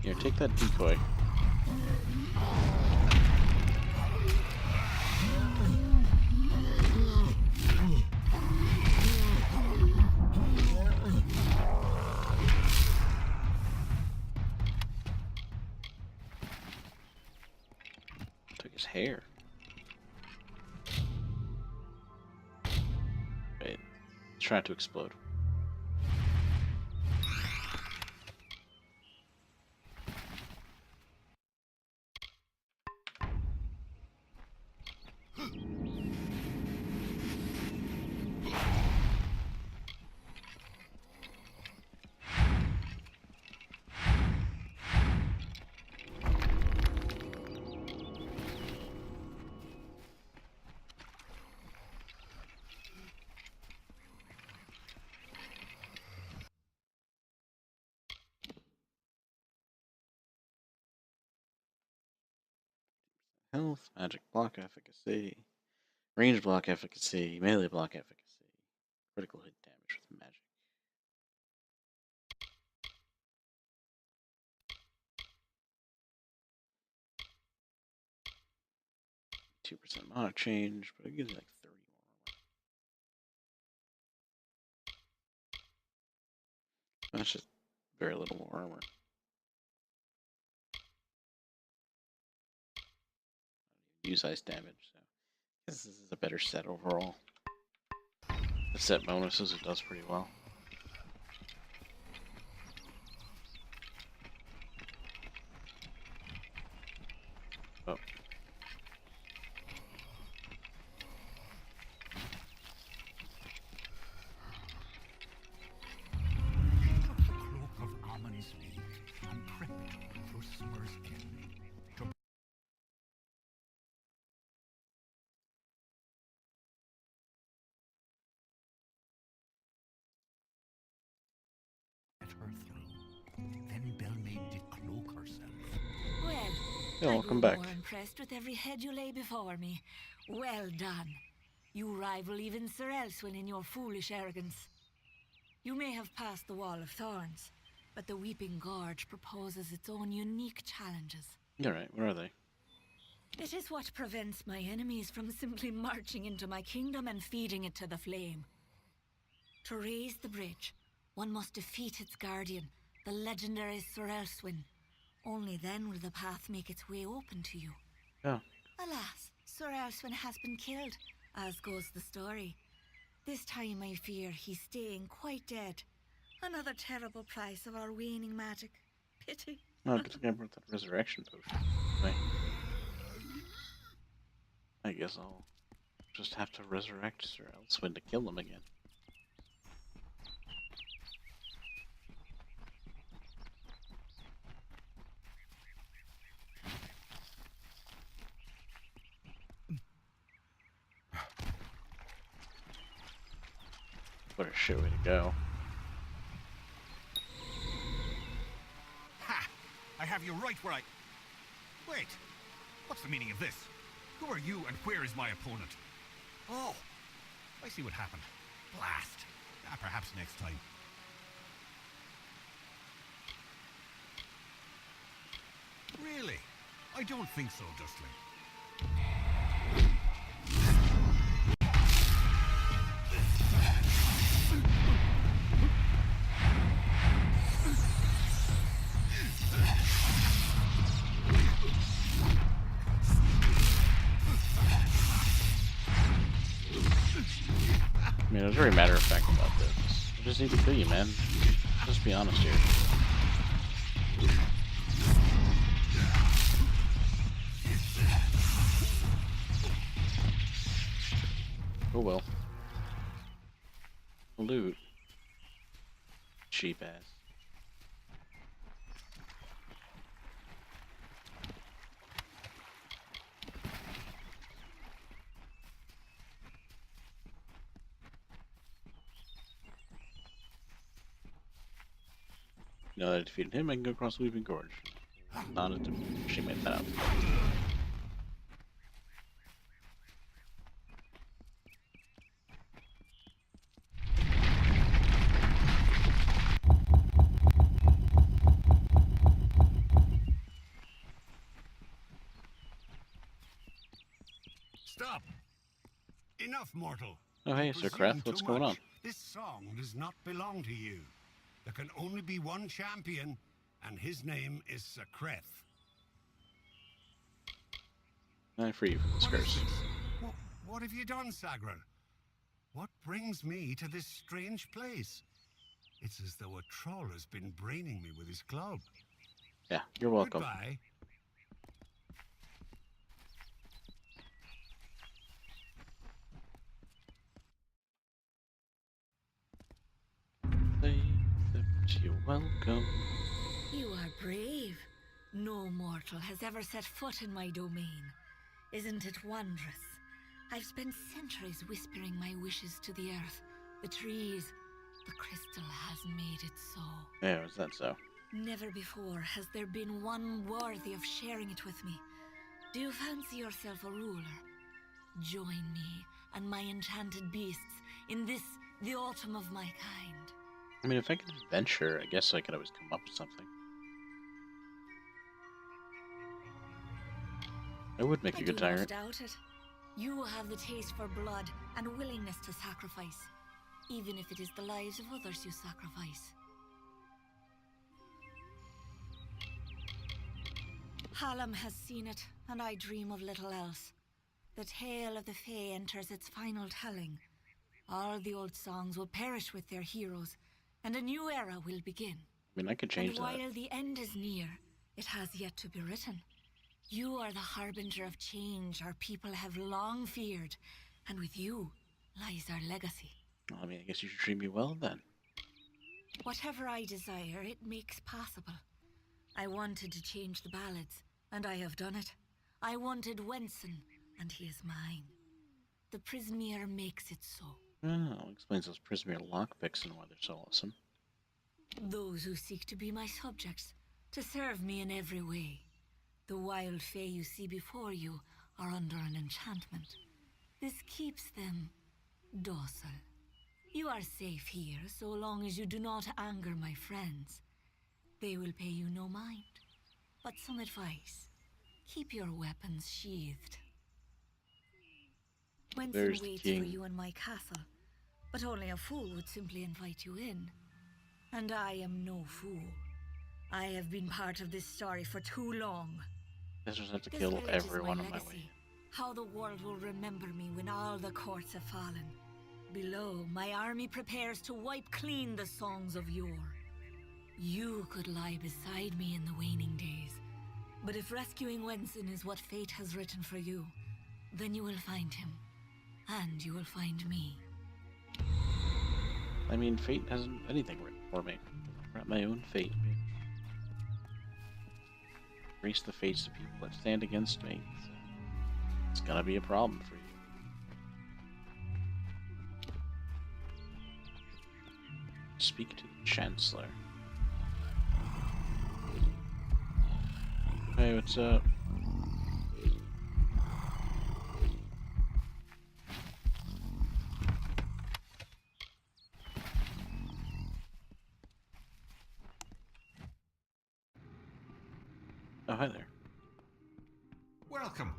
Here, take that decoy. Took his hair. Wait, it's trying to explode. Health, magic block efficacy, range block efficacy, melee block efficacy. Critical hit damage with magic. 2% mana change, but it gives you like 30 more. That's just very little more armor. Use ice damage, so I guess this is a better set overall. The set bonuses, it does pretty well. Oh. Then Belmaid did cloak herself. Well, Yeah, I welcome grow back. more impressed with every head you lay before me. Well done. You rival even Sir Elswin in your foolish arrogance. You may have passed the Wall of Thorns, but the Weeping Gorge proposes its own unique challenges. Alright, what are they? It is what prevents my enemies from simply marching into my kingdom and feeding it to the flame. To raise the bridge, one must defeat its guardian, the legendary Sir Elswin. Only then will the path make its way open to you. Yeah. Alas, Sir Elswin has been killed, as goes the story. This time I fear he's staying quite dead. Another terrible price of our waning magic. Pity. Oh, good thing I brought that resurrection potion. Wait. I guess I'll just have to resurrect Sir Elswin to kill him again. What a shit way to go. Ha! I have you right where I... Wait! What's the meaning of this? Who are you and where is my opponent? Oh! I see what happened. Blast! Perhaps next time. Really? I don't think so, Dustling. I mean, I was very matter of fact about this. I just need to kill you, man. Just be honest here. Oh well. Loot. Cheap ass. Now that I defeated him, I can go across Weeping Gorge. Not a she made that up. Stop! Enough, mortal. Oh hey, You Sir presume Kreth, what's too going on? much. This song does not belong to you. There can only be one champion, and his name is Sir Kreth. I free you from this What is curse. this? What have you done, Sagran? What brings me to this strange place? It's as though a troll has been braining me with his club. Yeah, you're welcome. Goodbye. Say that you're welcome. You are brave. No mortal has ever set foot in my domain. Isn't it wondrous? I've spent centuries whispering my wishes to the earth, the trees. The crystal has made it so. Yeah, is that so? Never before has there been one worthy of sharing it with me. Do you fancy yourself a ruler? Join me and my enchanted beasts in this the autumn of my kind. I mean, if I could venture, I guess I could always come up with something. I would make a good I do not tyrant. doubt it. You have the taste for blood and willingness to sacrifice, even if it is the lives of others you sacrifice. Hallam has seen it, and I dream of little else. The tale of the Fae enters its final telling. All the old songs will perish with their heroes, and a new era will begin. I mean, I could change And that. while the end is near, it has yet to be written. You are the harbinger of change our people have long feared, and with you lies our legacy. Well, I mean, I guess you should treat me well then. Whatever I desire, it makes possible. I wanted to change the ballads, and I have done it. I wanted Wenson, and he is mine. The Prismeer makes it so. Oh, explains those Prismeer lockpicks and why they're so awesome. Those who seek to be my subjects, to serve me in every way. The wild fae you see before you are under an enchantment. This keeps them docile. You are safe here so long as you do not anger my friends. They will pay you no mind. But some advice. Keep your weapons sheathed. Wenson There's the waits king. for you in my castle, but only a fool would simply invite you in. And I am no fool. I have been part of this story for too long. I just have to This kill village is everyone my on my legacy. way. How the world will remember me when all the courts have fallen. Below, my army prepares to wipe clean the songs of yore. You could lie beside me in the waning days. But if rescuing Wenson is what fate has written for you, then you will find him. And you will find me. I mean, fate hasn't anything written for me. I write my own fate. Grace the fates of people that stand against me. So it's gonna be a problem for you. Speak to the Chancellor. Hey, what's up? Oh, hi there. Welcome.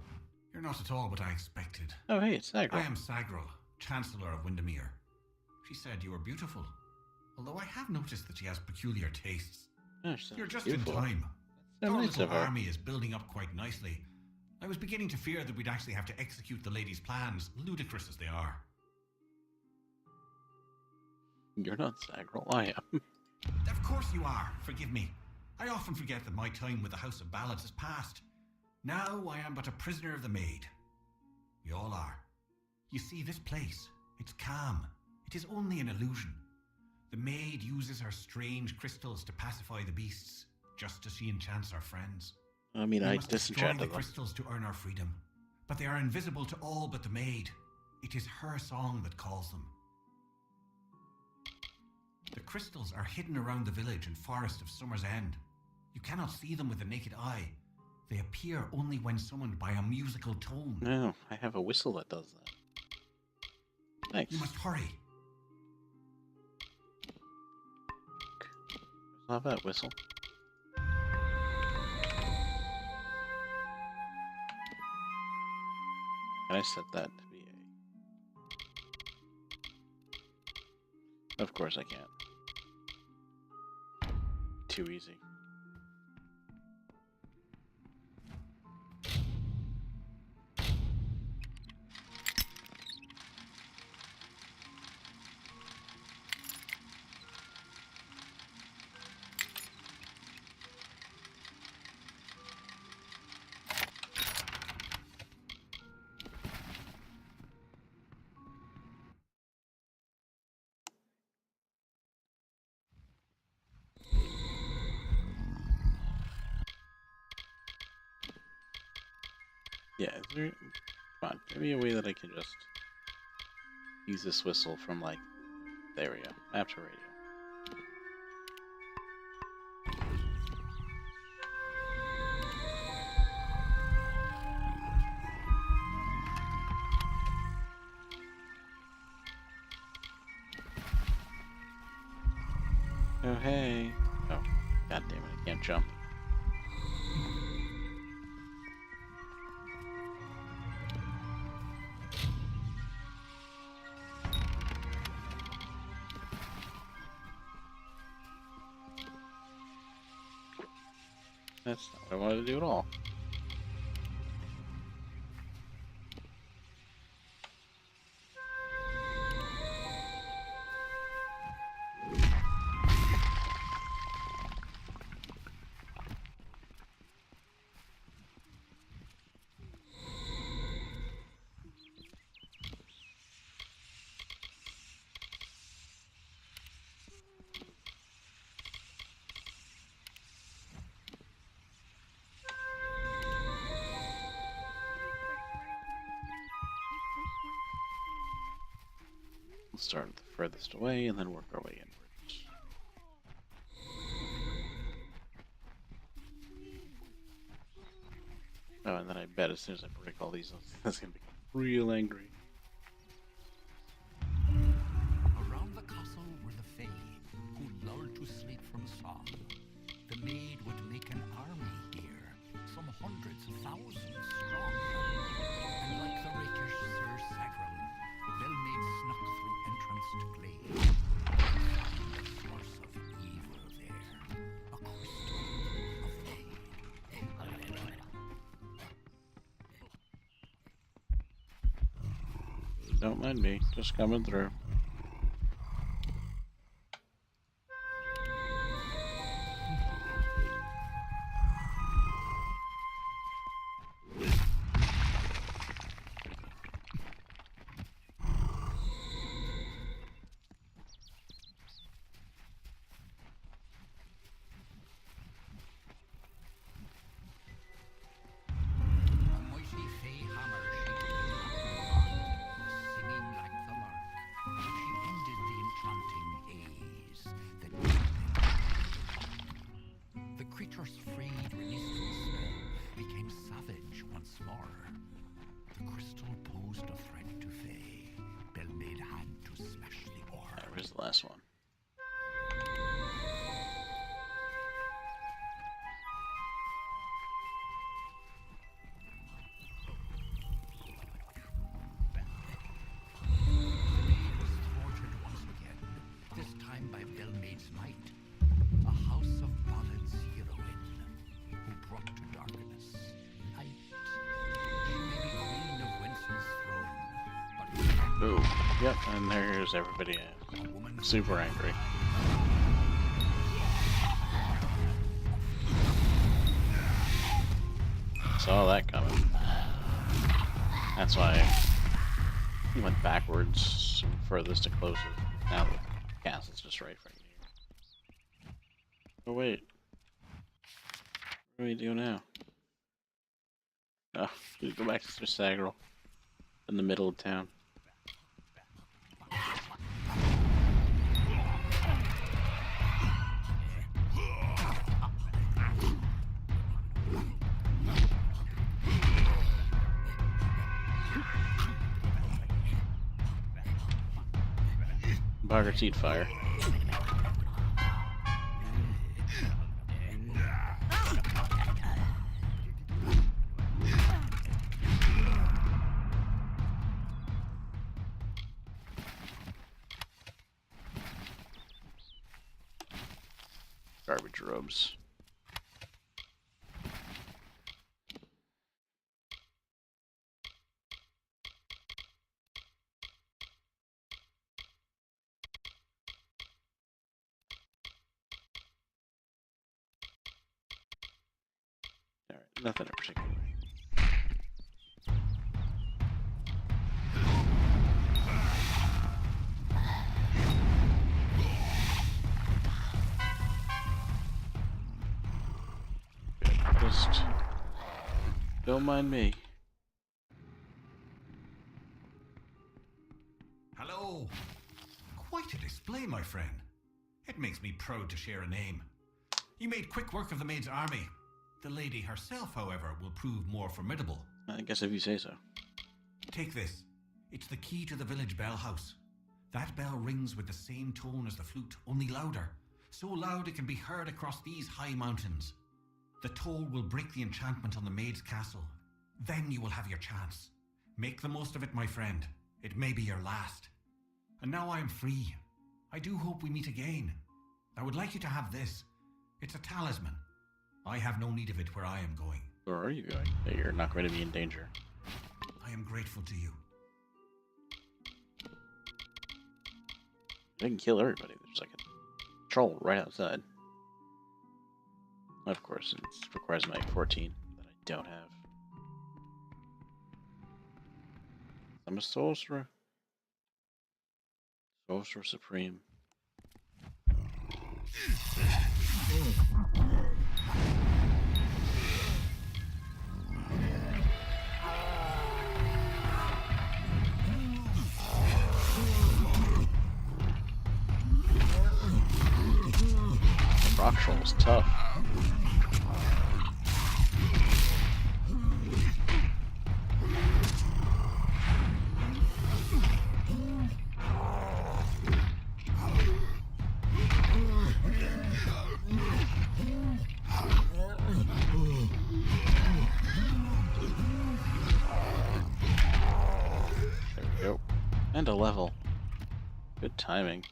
You're not at all what I expected. Oh, hey, it's I Sagril. am Sagril, Chancellor of Windermere. She said you were beautiful. Although I have noticed that she has peculiar tastes. Oh, she sounds You're just beautiful. in time. So Our nice little of her. army is building up quite nicely. I was beginning to fear that we'd actually have to execute the lady's plans, ludicrous as they are. You're not Sagril, I am. Of course you are. Forgive me. I often forget that my time with the House of Ballads is past. Now I am but a prisoner of the maid. You all are. You see, this place, it's calm. It is only an illusion. The maid uses her strange crystals to pacify the beasts, just as she enchants our friends. I mean, We I must destroy the disenchanted them. crystals to earn our freedom, but they are invisible to all but the maid. It is her song that calls them. The crystals are hidden around the village and forest of Summer's End. You cannot see them with the naked eye. They appear only when summoned by a musical tone. No, I have a whistle that does that. Thanks. You must hurry. I'll have that whistle. Can I set that to be a... Of course I can't. Too easy. Yeah, is there... Come on, maybe a way that I can just use this whistle from, like... There we go. After radio. Oh, hey. Oh, god damn it, I can't jump. That's not what I wanted to do at all. We'll start the furthest away and then work our way inwards. Oh, and then I bet as soon as I break all these, that's gonna be real angry. Around the castle were the Fae, who lulled to sleep from song. The maid would make an army here, some hundreds of thousands strong. And like the rakish Sir Sagral, Belmaid snuck through entrance to glade. The source of evil there, a crystal of fate. Don't mind me, just coming through. A mighty Fae hammer she singing like the lark. She ended the enchanting haze that the creatures freed, released from spell, became savage once more. The crystal posed a threat to Fae. Belmaid had to smash the ore. Alright, where's the last one? Was thwarted once again, this time by Belmaid's might. A house of ballads heroine, who brought to darkness light. She may be queen of Winston's throne, but Ooh, yep, and there's everybody a woman super angry. Saw that coming. That's why he went backwards furthest to closest. Now the castle's just right here. Oh wait. What do we do now? Oh, we go back to Sagral in the middle of town. Boggart's eat fire. Garbage robes. Alright, nothing in particular. Just don't mind me. Hello. Quite a display, my friend. It makes me proud to share a name. You made quick work of the maid's army. The lady herself, however, will prove more formidable. I guess if you say so. Take this. It's the key to the village bell house. That bell rings with the same tone as the flute, only louder. so loud it can be heard across these high mountains. The toll will break the enchantment on the maid's castle. Then you will have your chance. Make the most of it, my friend. It may be your last. And now I am free. I do hope we meet again. I would like you to have this. It's a talisman. I have no need of it where I am going. Where are you going? That you're not going to be in danger. I am grateful to you. I can kill everybody. There's like a troll right outside. Of course, it requires my 14 that I don't have. I'm a sorcerer. Sorcerer Supreme. Rock troll is tough. There we go. And a level. Good timing.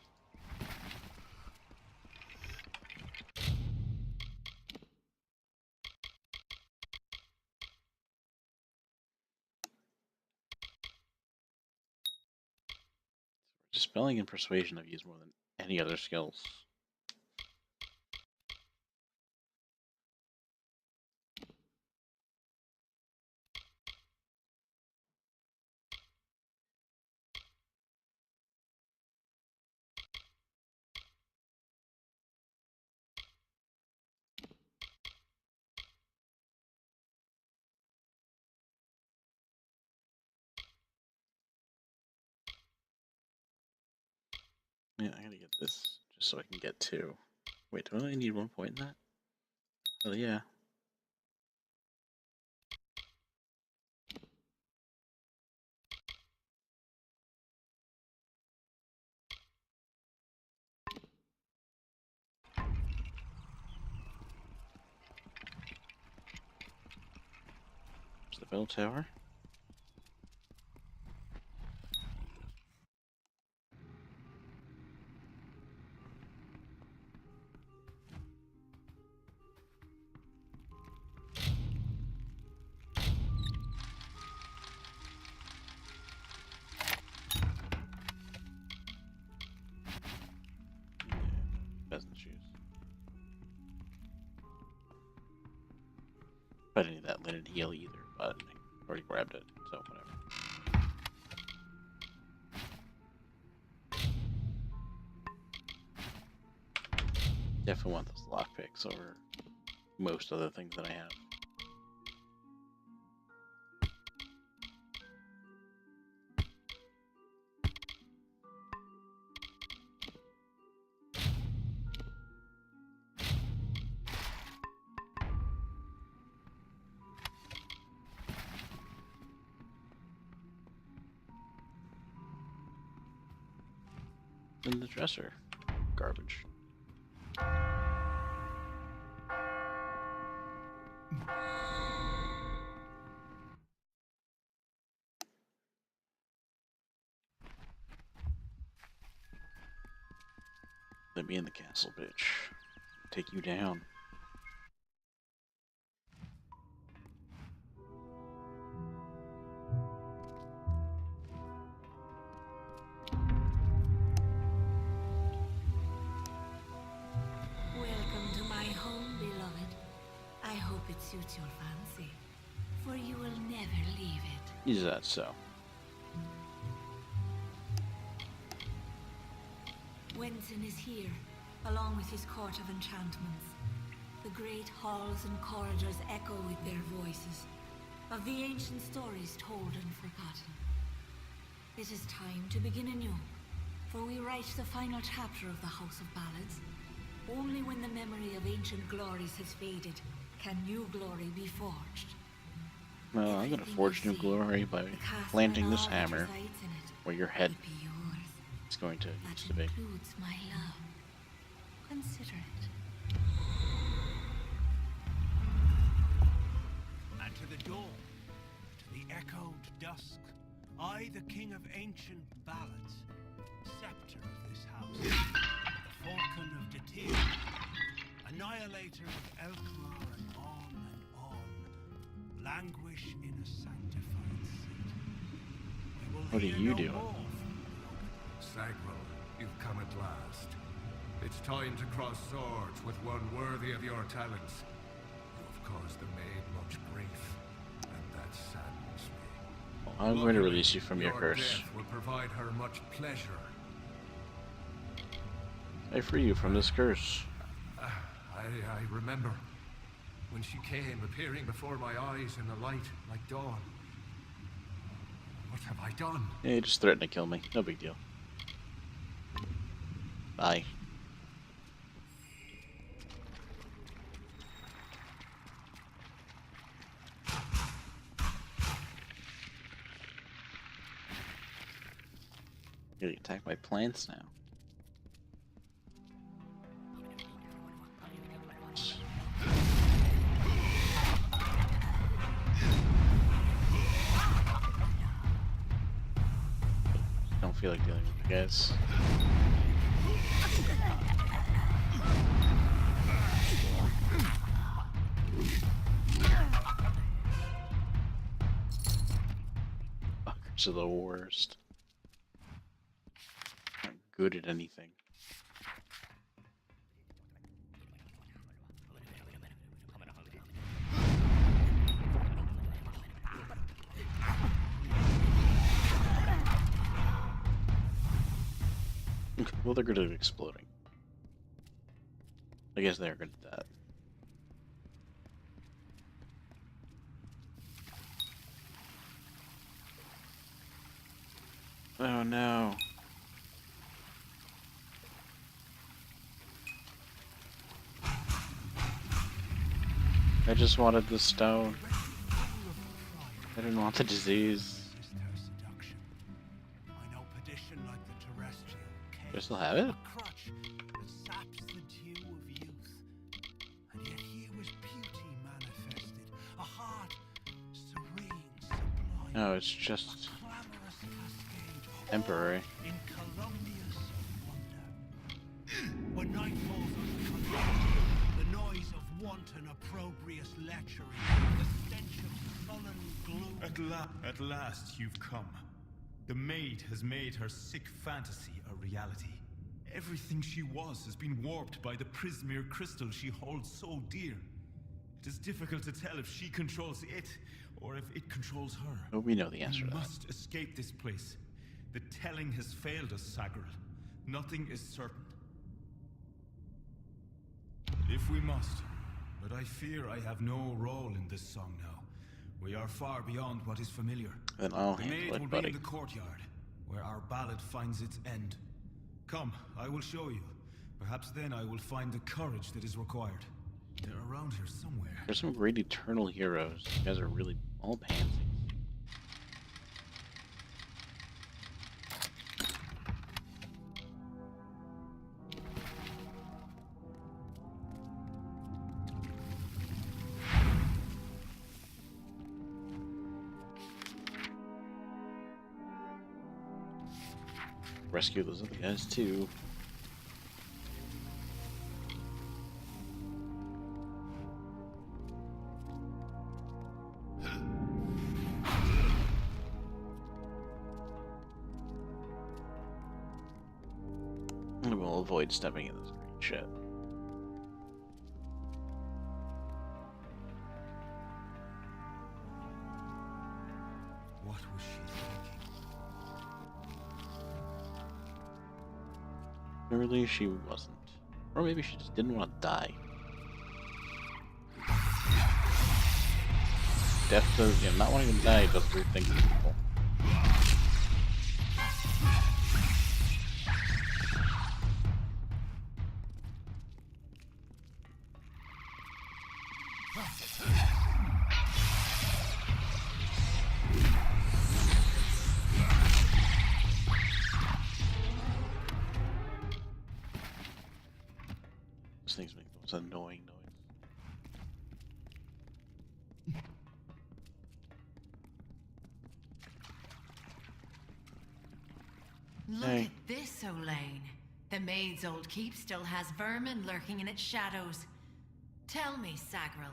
Dispelling and persuasion I've used more than any other skills. Yeah, I gotta get this just so I can get 2. Wait, do I only need 1 point in that? Oh yeah. There's the bell tower. Peasant shoes. I didn't need that linen heel either, but I already grabbed it, so whatever. Definitely want those lockpicks over most other things that I have. In the dresser. Garbage. Let me in the castle, bitch. Take you down. Welcome to my home, beloved. I hope it suits your fancy, for you will never leave it. Is that so? Wenson is here, along with his court of enchantments. The great halls and corridors echo with their voices, of the ancient stories told and forgotten. It is time to begin anew, for we write the final chapter of the House of Ballads. Only when the memory of ancient glories has faded can new glory be forged. Well, I'm gonna forge new glory by planting this hammer where your head is going to used to be. Includes my love. Consider it. And to the dawn, to the echoed dusk, I, the king of ancient ballads, scepter of this house, the falcon of Detir, annihilator of Elkmar, and on, languish in a sanctified seat. We will What are hear you no doing? more. Sagril, you've come at last. It's time to cross swords with one worthy of your talents. You have caused the maid much grief, and that saddens me. I'm going to release you from your Your curse. death will provide her much pleasure. I free you from this curse. I remember when she came, appearing before my eyes in the light like dawn. What have I done? Yeah, you just threatened to kill me. No big deal. Bye. You attack my plants now. Don't feel like dealing with you guys. Fuckers are the worst. Not good at anything. Well, they're good at exploding. I guess they're good at that. Oh no. I just wanted the stone. I didn't want the disease. Do I still have it? A crutch that saps the dew of youth. And yet here was beauty manifested, a heart serene, sublime. No, it's just A clamorous cascade, temporary. in Columbia's wonder. When night falls on the country, the noise of wanton opprobrious lechery, the stench of sullen gloom. At last you've come. The maid has made her sick fantasy a reality. Everything she was has been warped by the Prismere crystal she holds so dear. It is difficult to tell if she controls it, or if it controls her. Oh, we know the answer We to that. must escape this place. The telling has failed us, Sagril. Nothing is certain. If we must, but I fear I have no role in this song now. We are far beyond what is familiar. Then I'll The handle maid it, will buddy. be in the courtyard, where our ballad finds its end. Come, I will show you. Perhaps then I will find the courage that is required. They're around here somewhere. There's some great eternal heroes. You guys are really all pansies. Rescue those other guys too. And we'll avoid stepping in this green shit. What was she thinking? Clearly she wasn't. Or maybe she just didn't want to die. Death does, not wanting to die does weird things to people. These things make the most annoying noise. Look Hey. at this, Olaine. The maid's old keep still has vermin lurking in its shadows. Tell me, Sagril,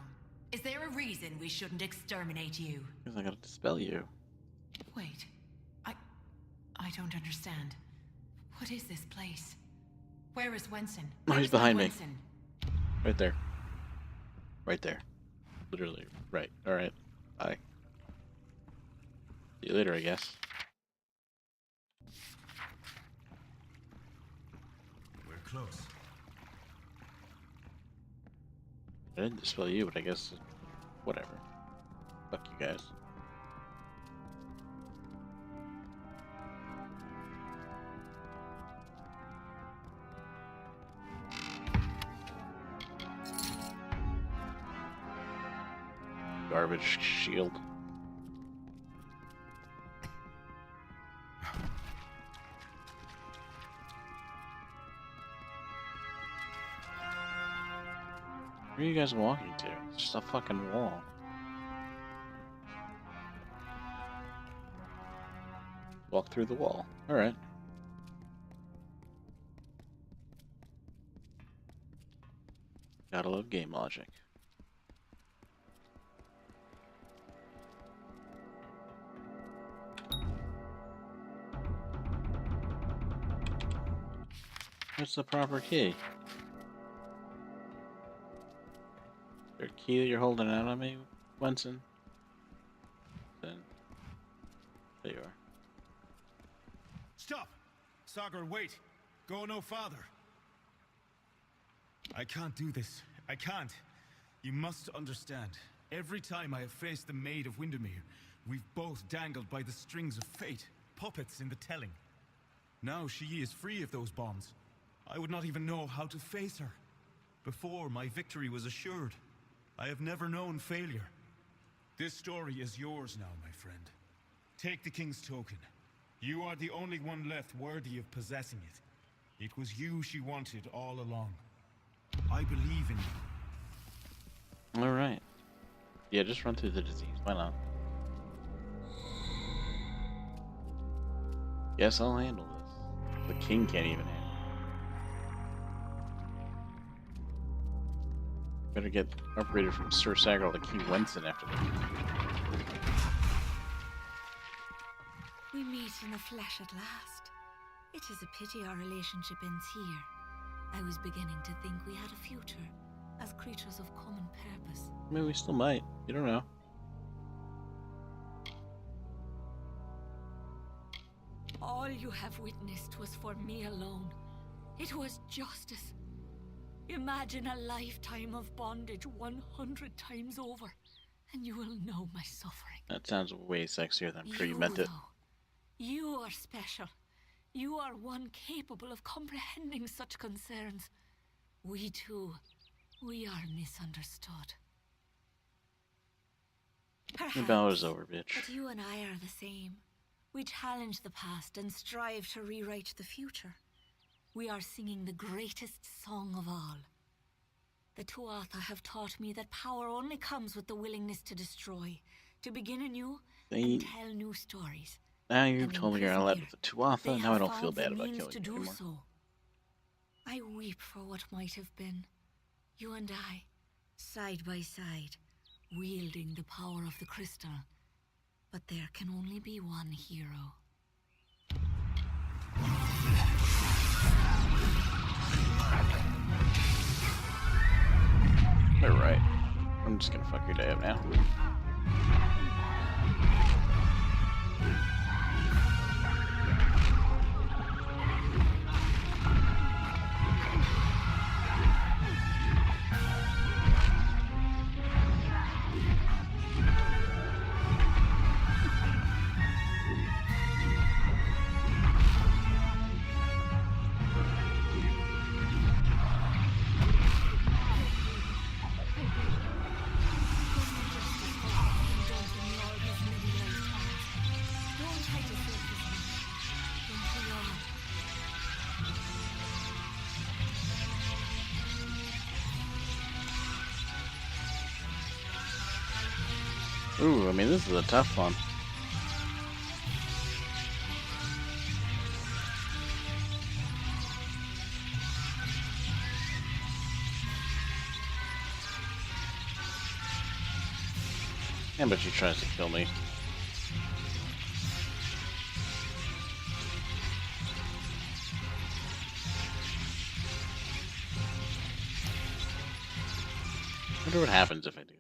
is there a reason we shouldn't exterminate you? Because I gotta dispel you. Wait, I don't understand. What is this place? Where is Wenson? Oh, Where he's is my behind me. Wenson? Right there. Right there. Literally. Right. Alright. Bye. See you later, I guess. We're close. I didn't dispel you, but I guess... whatever. Fuck you guys. Garbage shield. Where are you guys walking to? It's just a fucking wall. Walk through the wall. Alright. Gotta love game logic. What's the proper key? Is there a key that you're holding out on me, Wenson? Then there you are. Stop! Sagar, wait! Go no farther! I can't do this. I can't. You must understand. Every time I have faced the Maid of Windermere, we've both dangled by the strings of fate, puppets in the telling. Now she is free of those bonds. I would not even know how to face her. Before, my victory was assured. I have never known failure. This story is yours now, my friend. Take the King's token. You are the only one left worthy of possessing it. It was you she wanted all along. I believe in you. Alright. Yeah, just run through the disease. Why not? Yes, I'll handle this. The king can't even handle it. Better get upgraded from Sir Sagril to King Wenson after that. We meet in the flesh at last. It is a pity our relationship ends here. I was beginning to think we had a future as creatures of common purpose. Maybe we still might. You don't know. All you have witnessed was for me alone. It was justice. Imagine a lifetime of bondage 100 times over, and you will know my suffering. That sounds way sexier than I'm sure you meant it. Though, you are special. You are one capable of comprehending such concerns. We too, we are misunderstood. The battle is over, bitch. But you and I are the same. We challenge the past and strive to rewrite the future. We are singing the greatest song of all. The Tuatha have taught me that power only comes with the willingness to destroy, to begin anew and tell new stories. Now you've told me you're allied with the Tuatha, now I don't feel bad about means killing to you do anymore. so. I weep for what might have been. You and I, side by side, wielding the power of the crystal. But there can only be one hero. They're right. I'm just gonna fuck your day up now. Ooh, I mean, this is a tough one. Yeah, but she tries to kill me. I wonder what happens if I do that.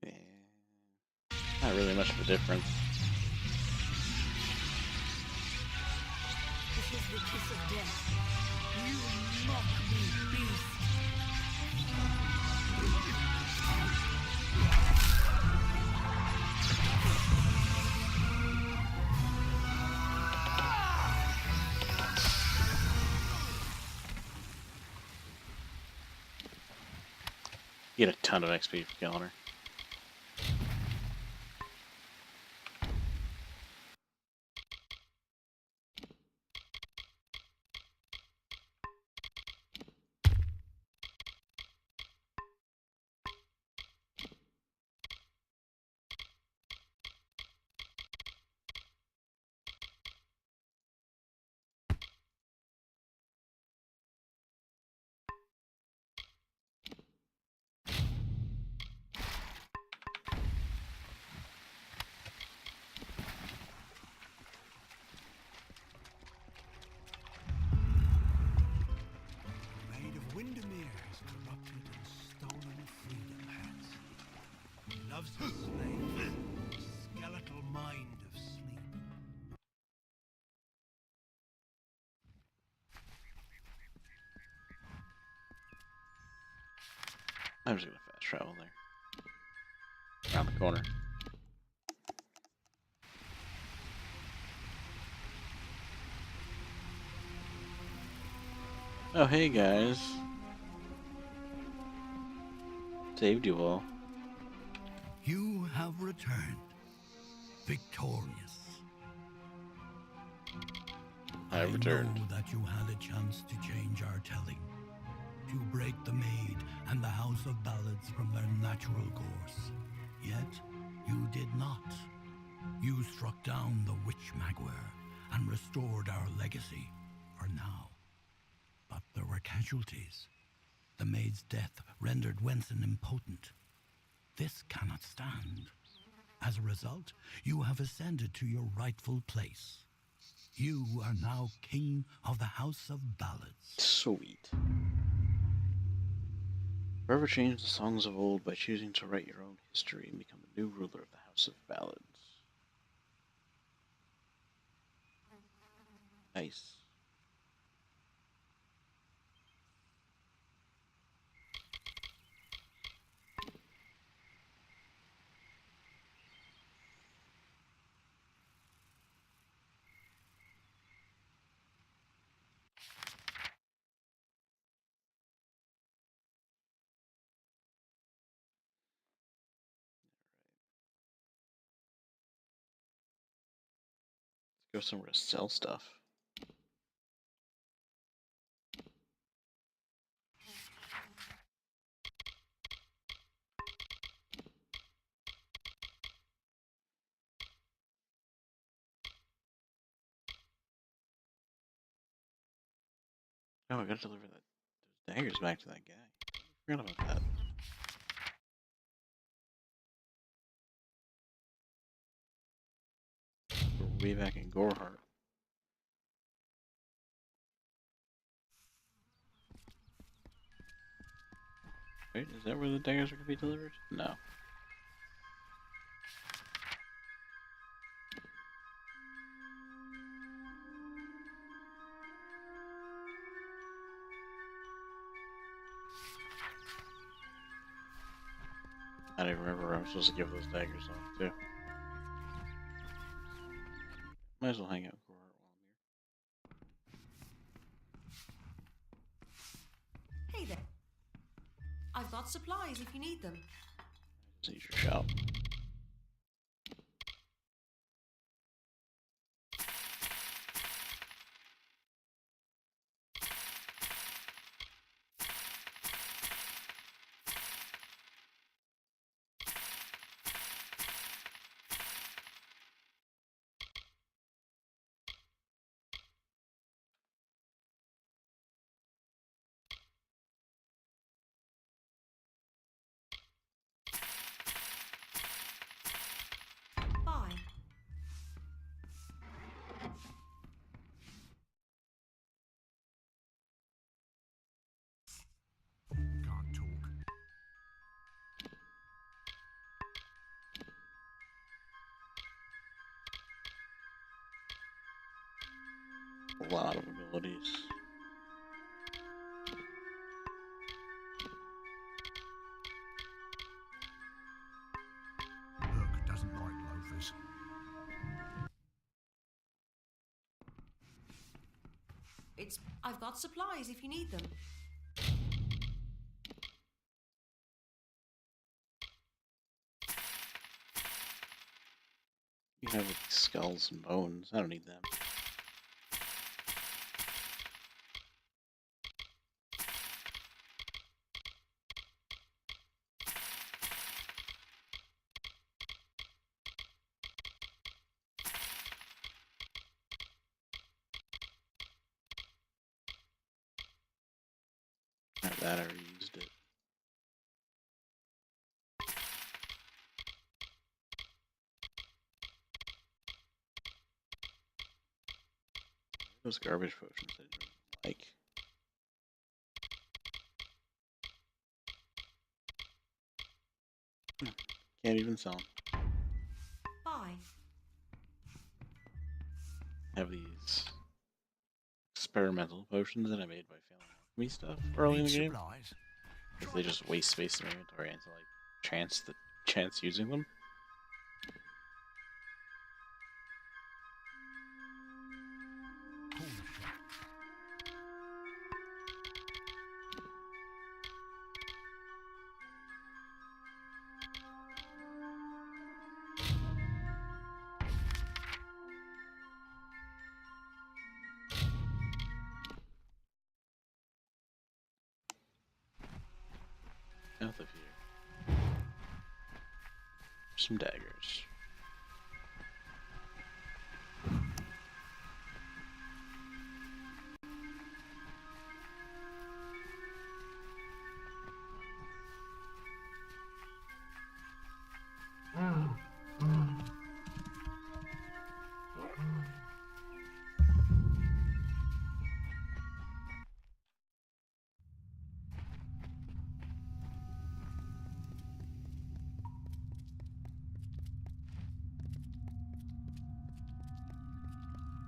Yeah. Not really much of a difference. This is the kiss of death. You mock me, beast. You get a ton of XP for killing her. Maid of Windermere has corrupted and stolen freedom has. He loves her slave, the skeletal mind of sleep. I'm just gonna fast travel there. Around the corner. Oh, hey guys. Saved you all. You have returned, victorious. I returned. know that you had a chance to change our telling, to break the Maid and the House of Ballads from their natural course. Yet, you did not. You struck down the Witch Magware and restored our legacy, for now. But there were casualties. The Maid's death rendered Wenson impotent. This cannot stand. As a result, you have ascended to your rightful place. You are now King of the House of Ballads. Sweet. Forever change the songs of old by choosing to write your own history and become the new ruler of the House of Ballads. Nice. Let's go somewhere to sell stuff. Oh, I gotta deliver that Daggers back to that guy. Forgot about that. We're way back in Goreheart. Wait, is that where the daggers are going to be delivered? No. I don't even remember where I'm supposed to give those daggers off to. Might as well hang out in Goreheart while I'm here. Hey there. I've got supplies if you need them. Just need your shout. Bye. Can't talk. A lot of abilities. Burke doesn't like loafers. I've got supplies if you need them. You have like, skulls and bones. I don't need them. Not that I already used it. Those garbage potions I didn't like. Can't even sell them. Bye. I have these experimental potions that I made by failing alchemy stuff early in the game. Supplies. Because they just waste space in my inventory until I chance using them. Corner shop. South of here. Some daggers.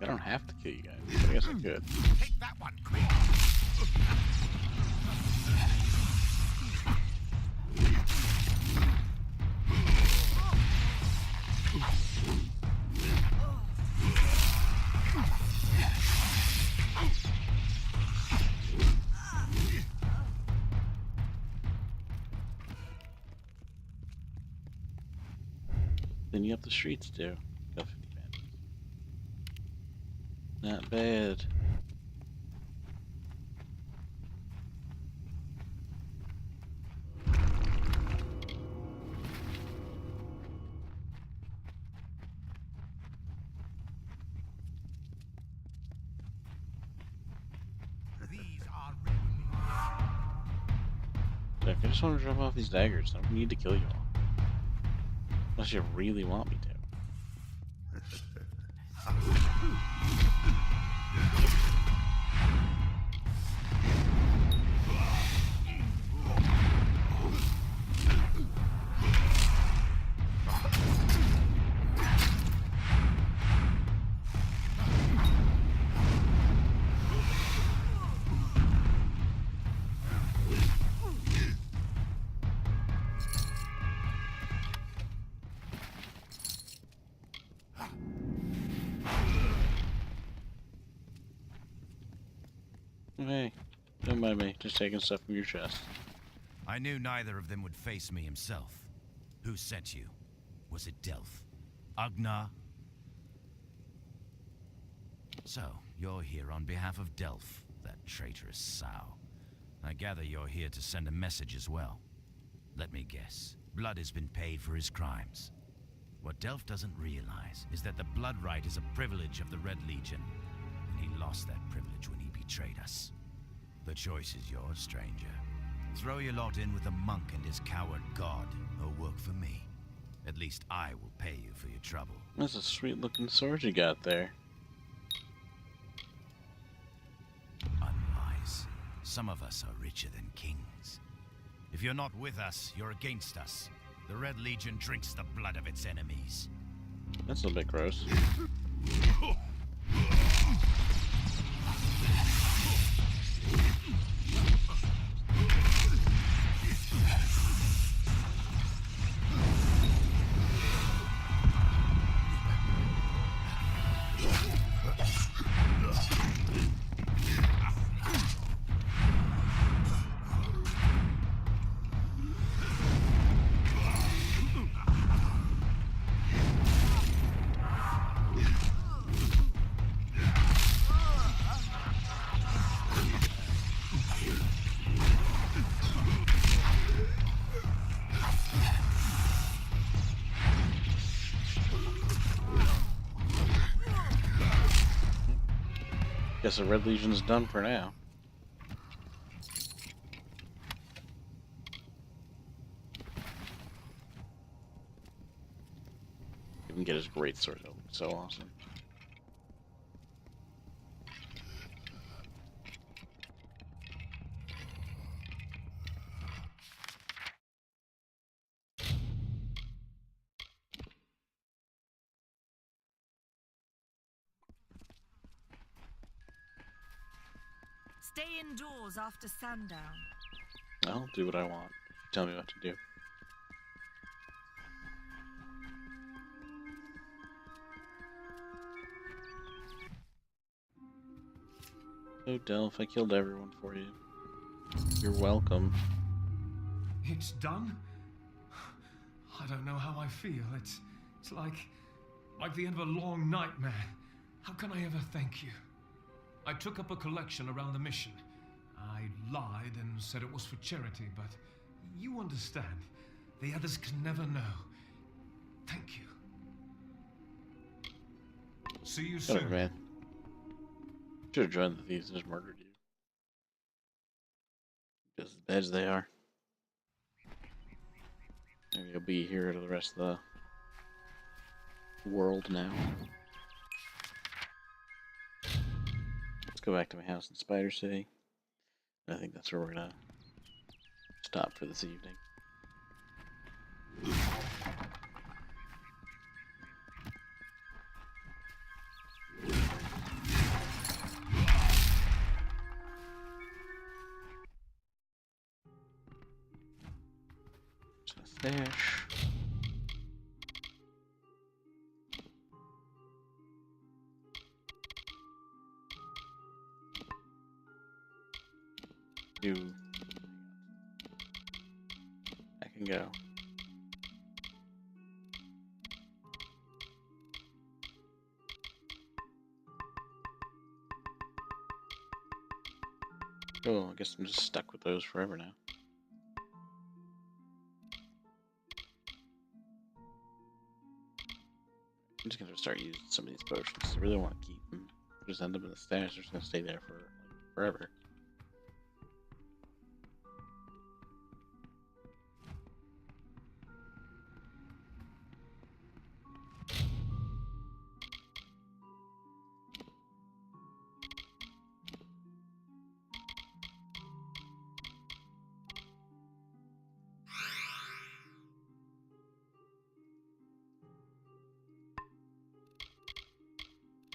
I don't have to kill you guys, but I guess I could. Take that one, quick. Cleaning up the streets too. Got 50 bandits. Not bad. These are regularly I just want to drop off these daggers. I don't need to kill you all. Unless you really want me to. Hey, don't mind me. Just taking stuff from your chest. I knew neither of them would face me himself. Who sent you? Was it Delph? Agna? So, you're here on behalf of Delph, that traitorous sow. I gather you're here to send a message as well. Let me guess. Blood has been paid for his crimes. What Delph doesn't realize is that the blood right is a privilege of the Red Legion, and he lost that privilege when he betrayed us. The choice is yours, stranger. Throw your lot in with the monk and his coward god, or work for me. At least I will pay you for your trouble. That's a sweet looking sword you got there. Unwise. Some of us are richer than kings. If you're not with us, you're against us. The Red Legion drinks the blood of its enemies. That's a bit gross. Guess the Red Legion's done for now. You can get his great sword. It'll look so awesome. Stay indoors after sundown. I'll do what I want. Tell me what to do. Oh, Delph, I killed everyone for you. You're welcome. It's done? I don't know how I feel. It's like the end of a long nightmare. How can I ever thank you? I took up a collection around the mission. I lied and said it was for charity, but you understand. The others can never know. Thank you. See you soon. Whatever, man. Should have joined the thieves and just murdered you. Just as bad as they are. Maybe you'll be here to the rest of the world now. Let's go back to my house in Spider City. I think that's where we're gonna stop for this evening. Just a stash. I can go. Oh, I guess I'm just stuck with those forever now. I'm just gonna start using some of these potions. I really want to keep them. Just end up in the stash. They're just gonna stay there for like, forever.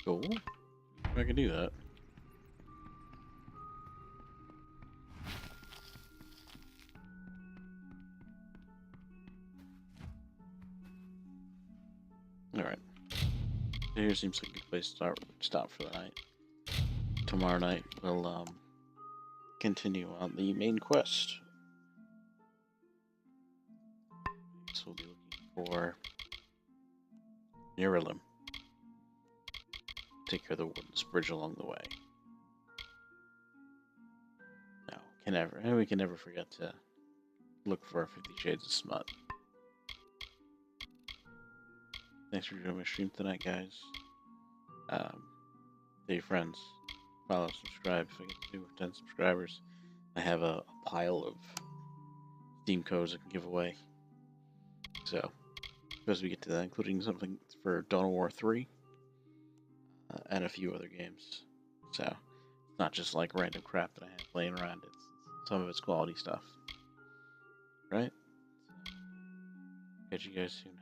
Cool. I can do that. Alright. Here seems like a good place to stop for the night. Tomorrow night we'll continue on the main quest. So we'll be looking for Niralim. Take care of the Warden's Bridge along the way. No, we can never forget to look for 50 Shades of Smut. Thanks for joining my stream tonight, guys. Tell your friends. Follow, subscribe if I get to 10 subscribers. I have a pile of Steam codes I can give away. So, as we get to that, including something for Dawn of War 3 and a few other games. So, it's not just like random crap that I have laying around. Some of it's quality stuff. Right? Catch you guys soon.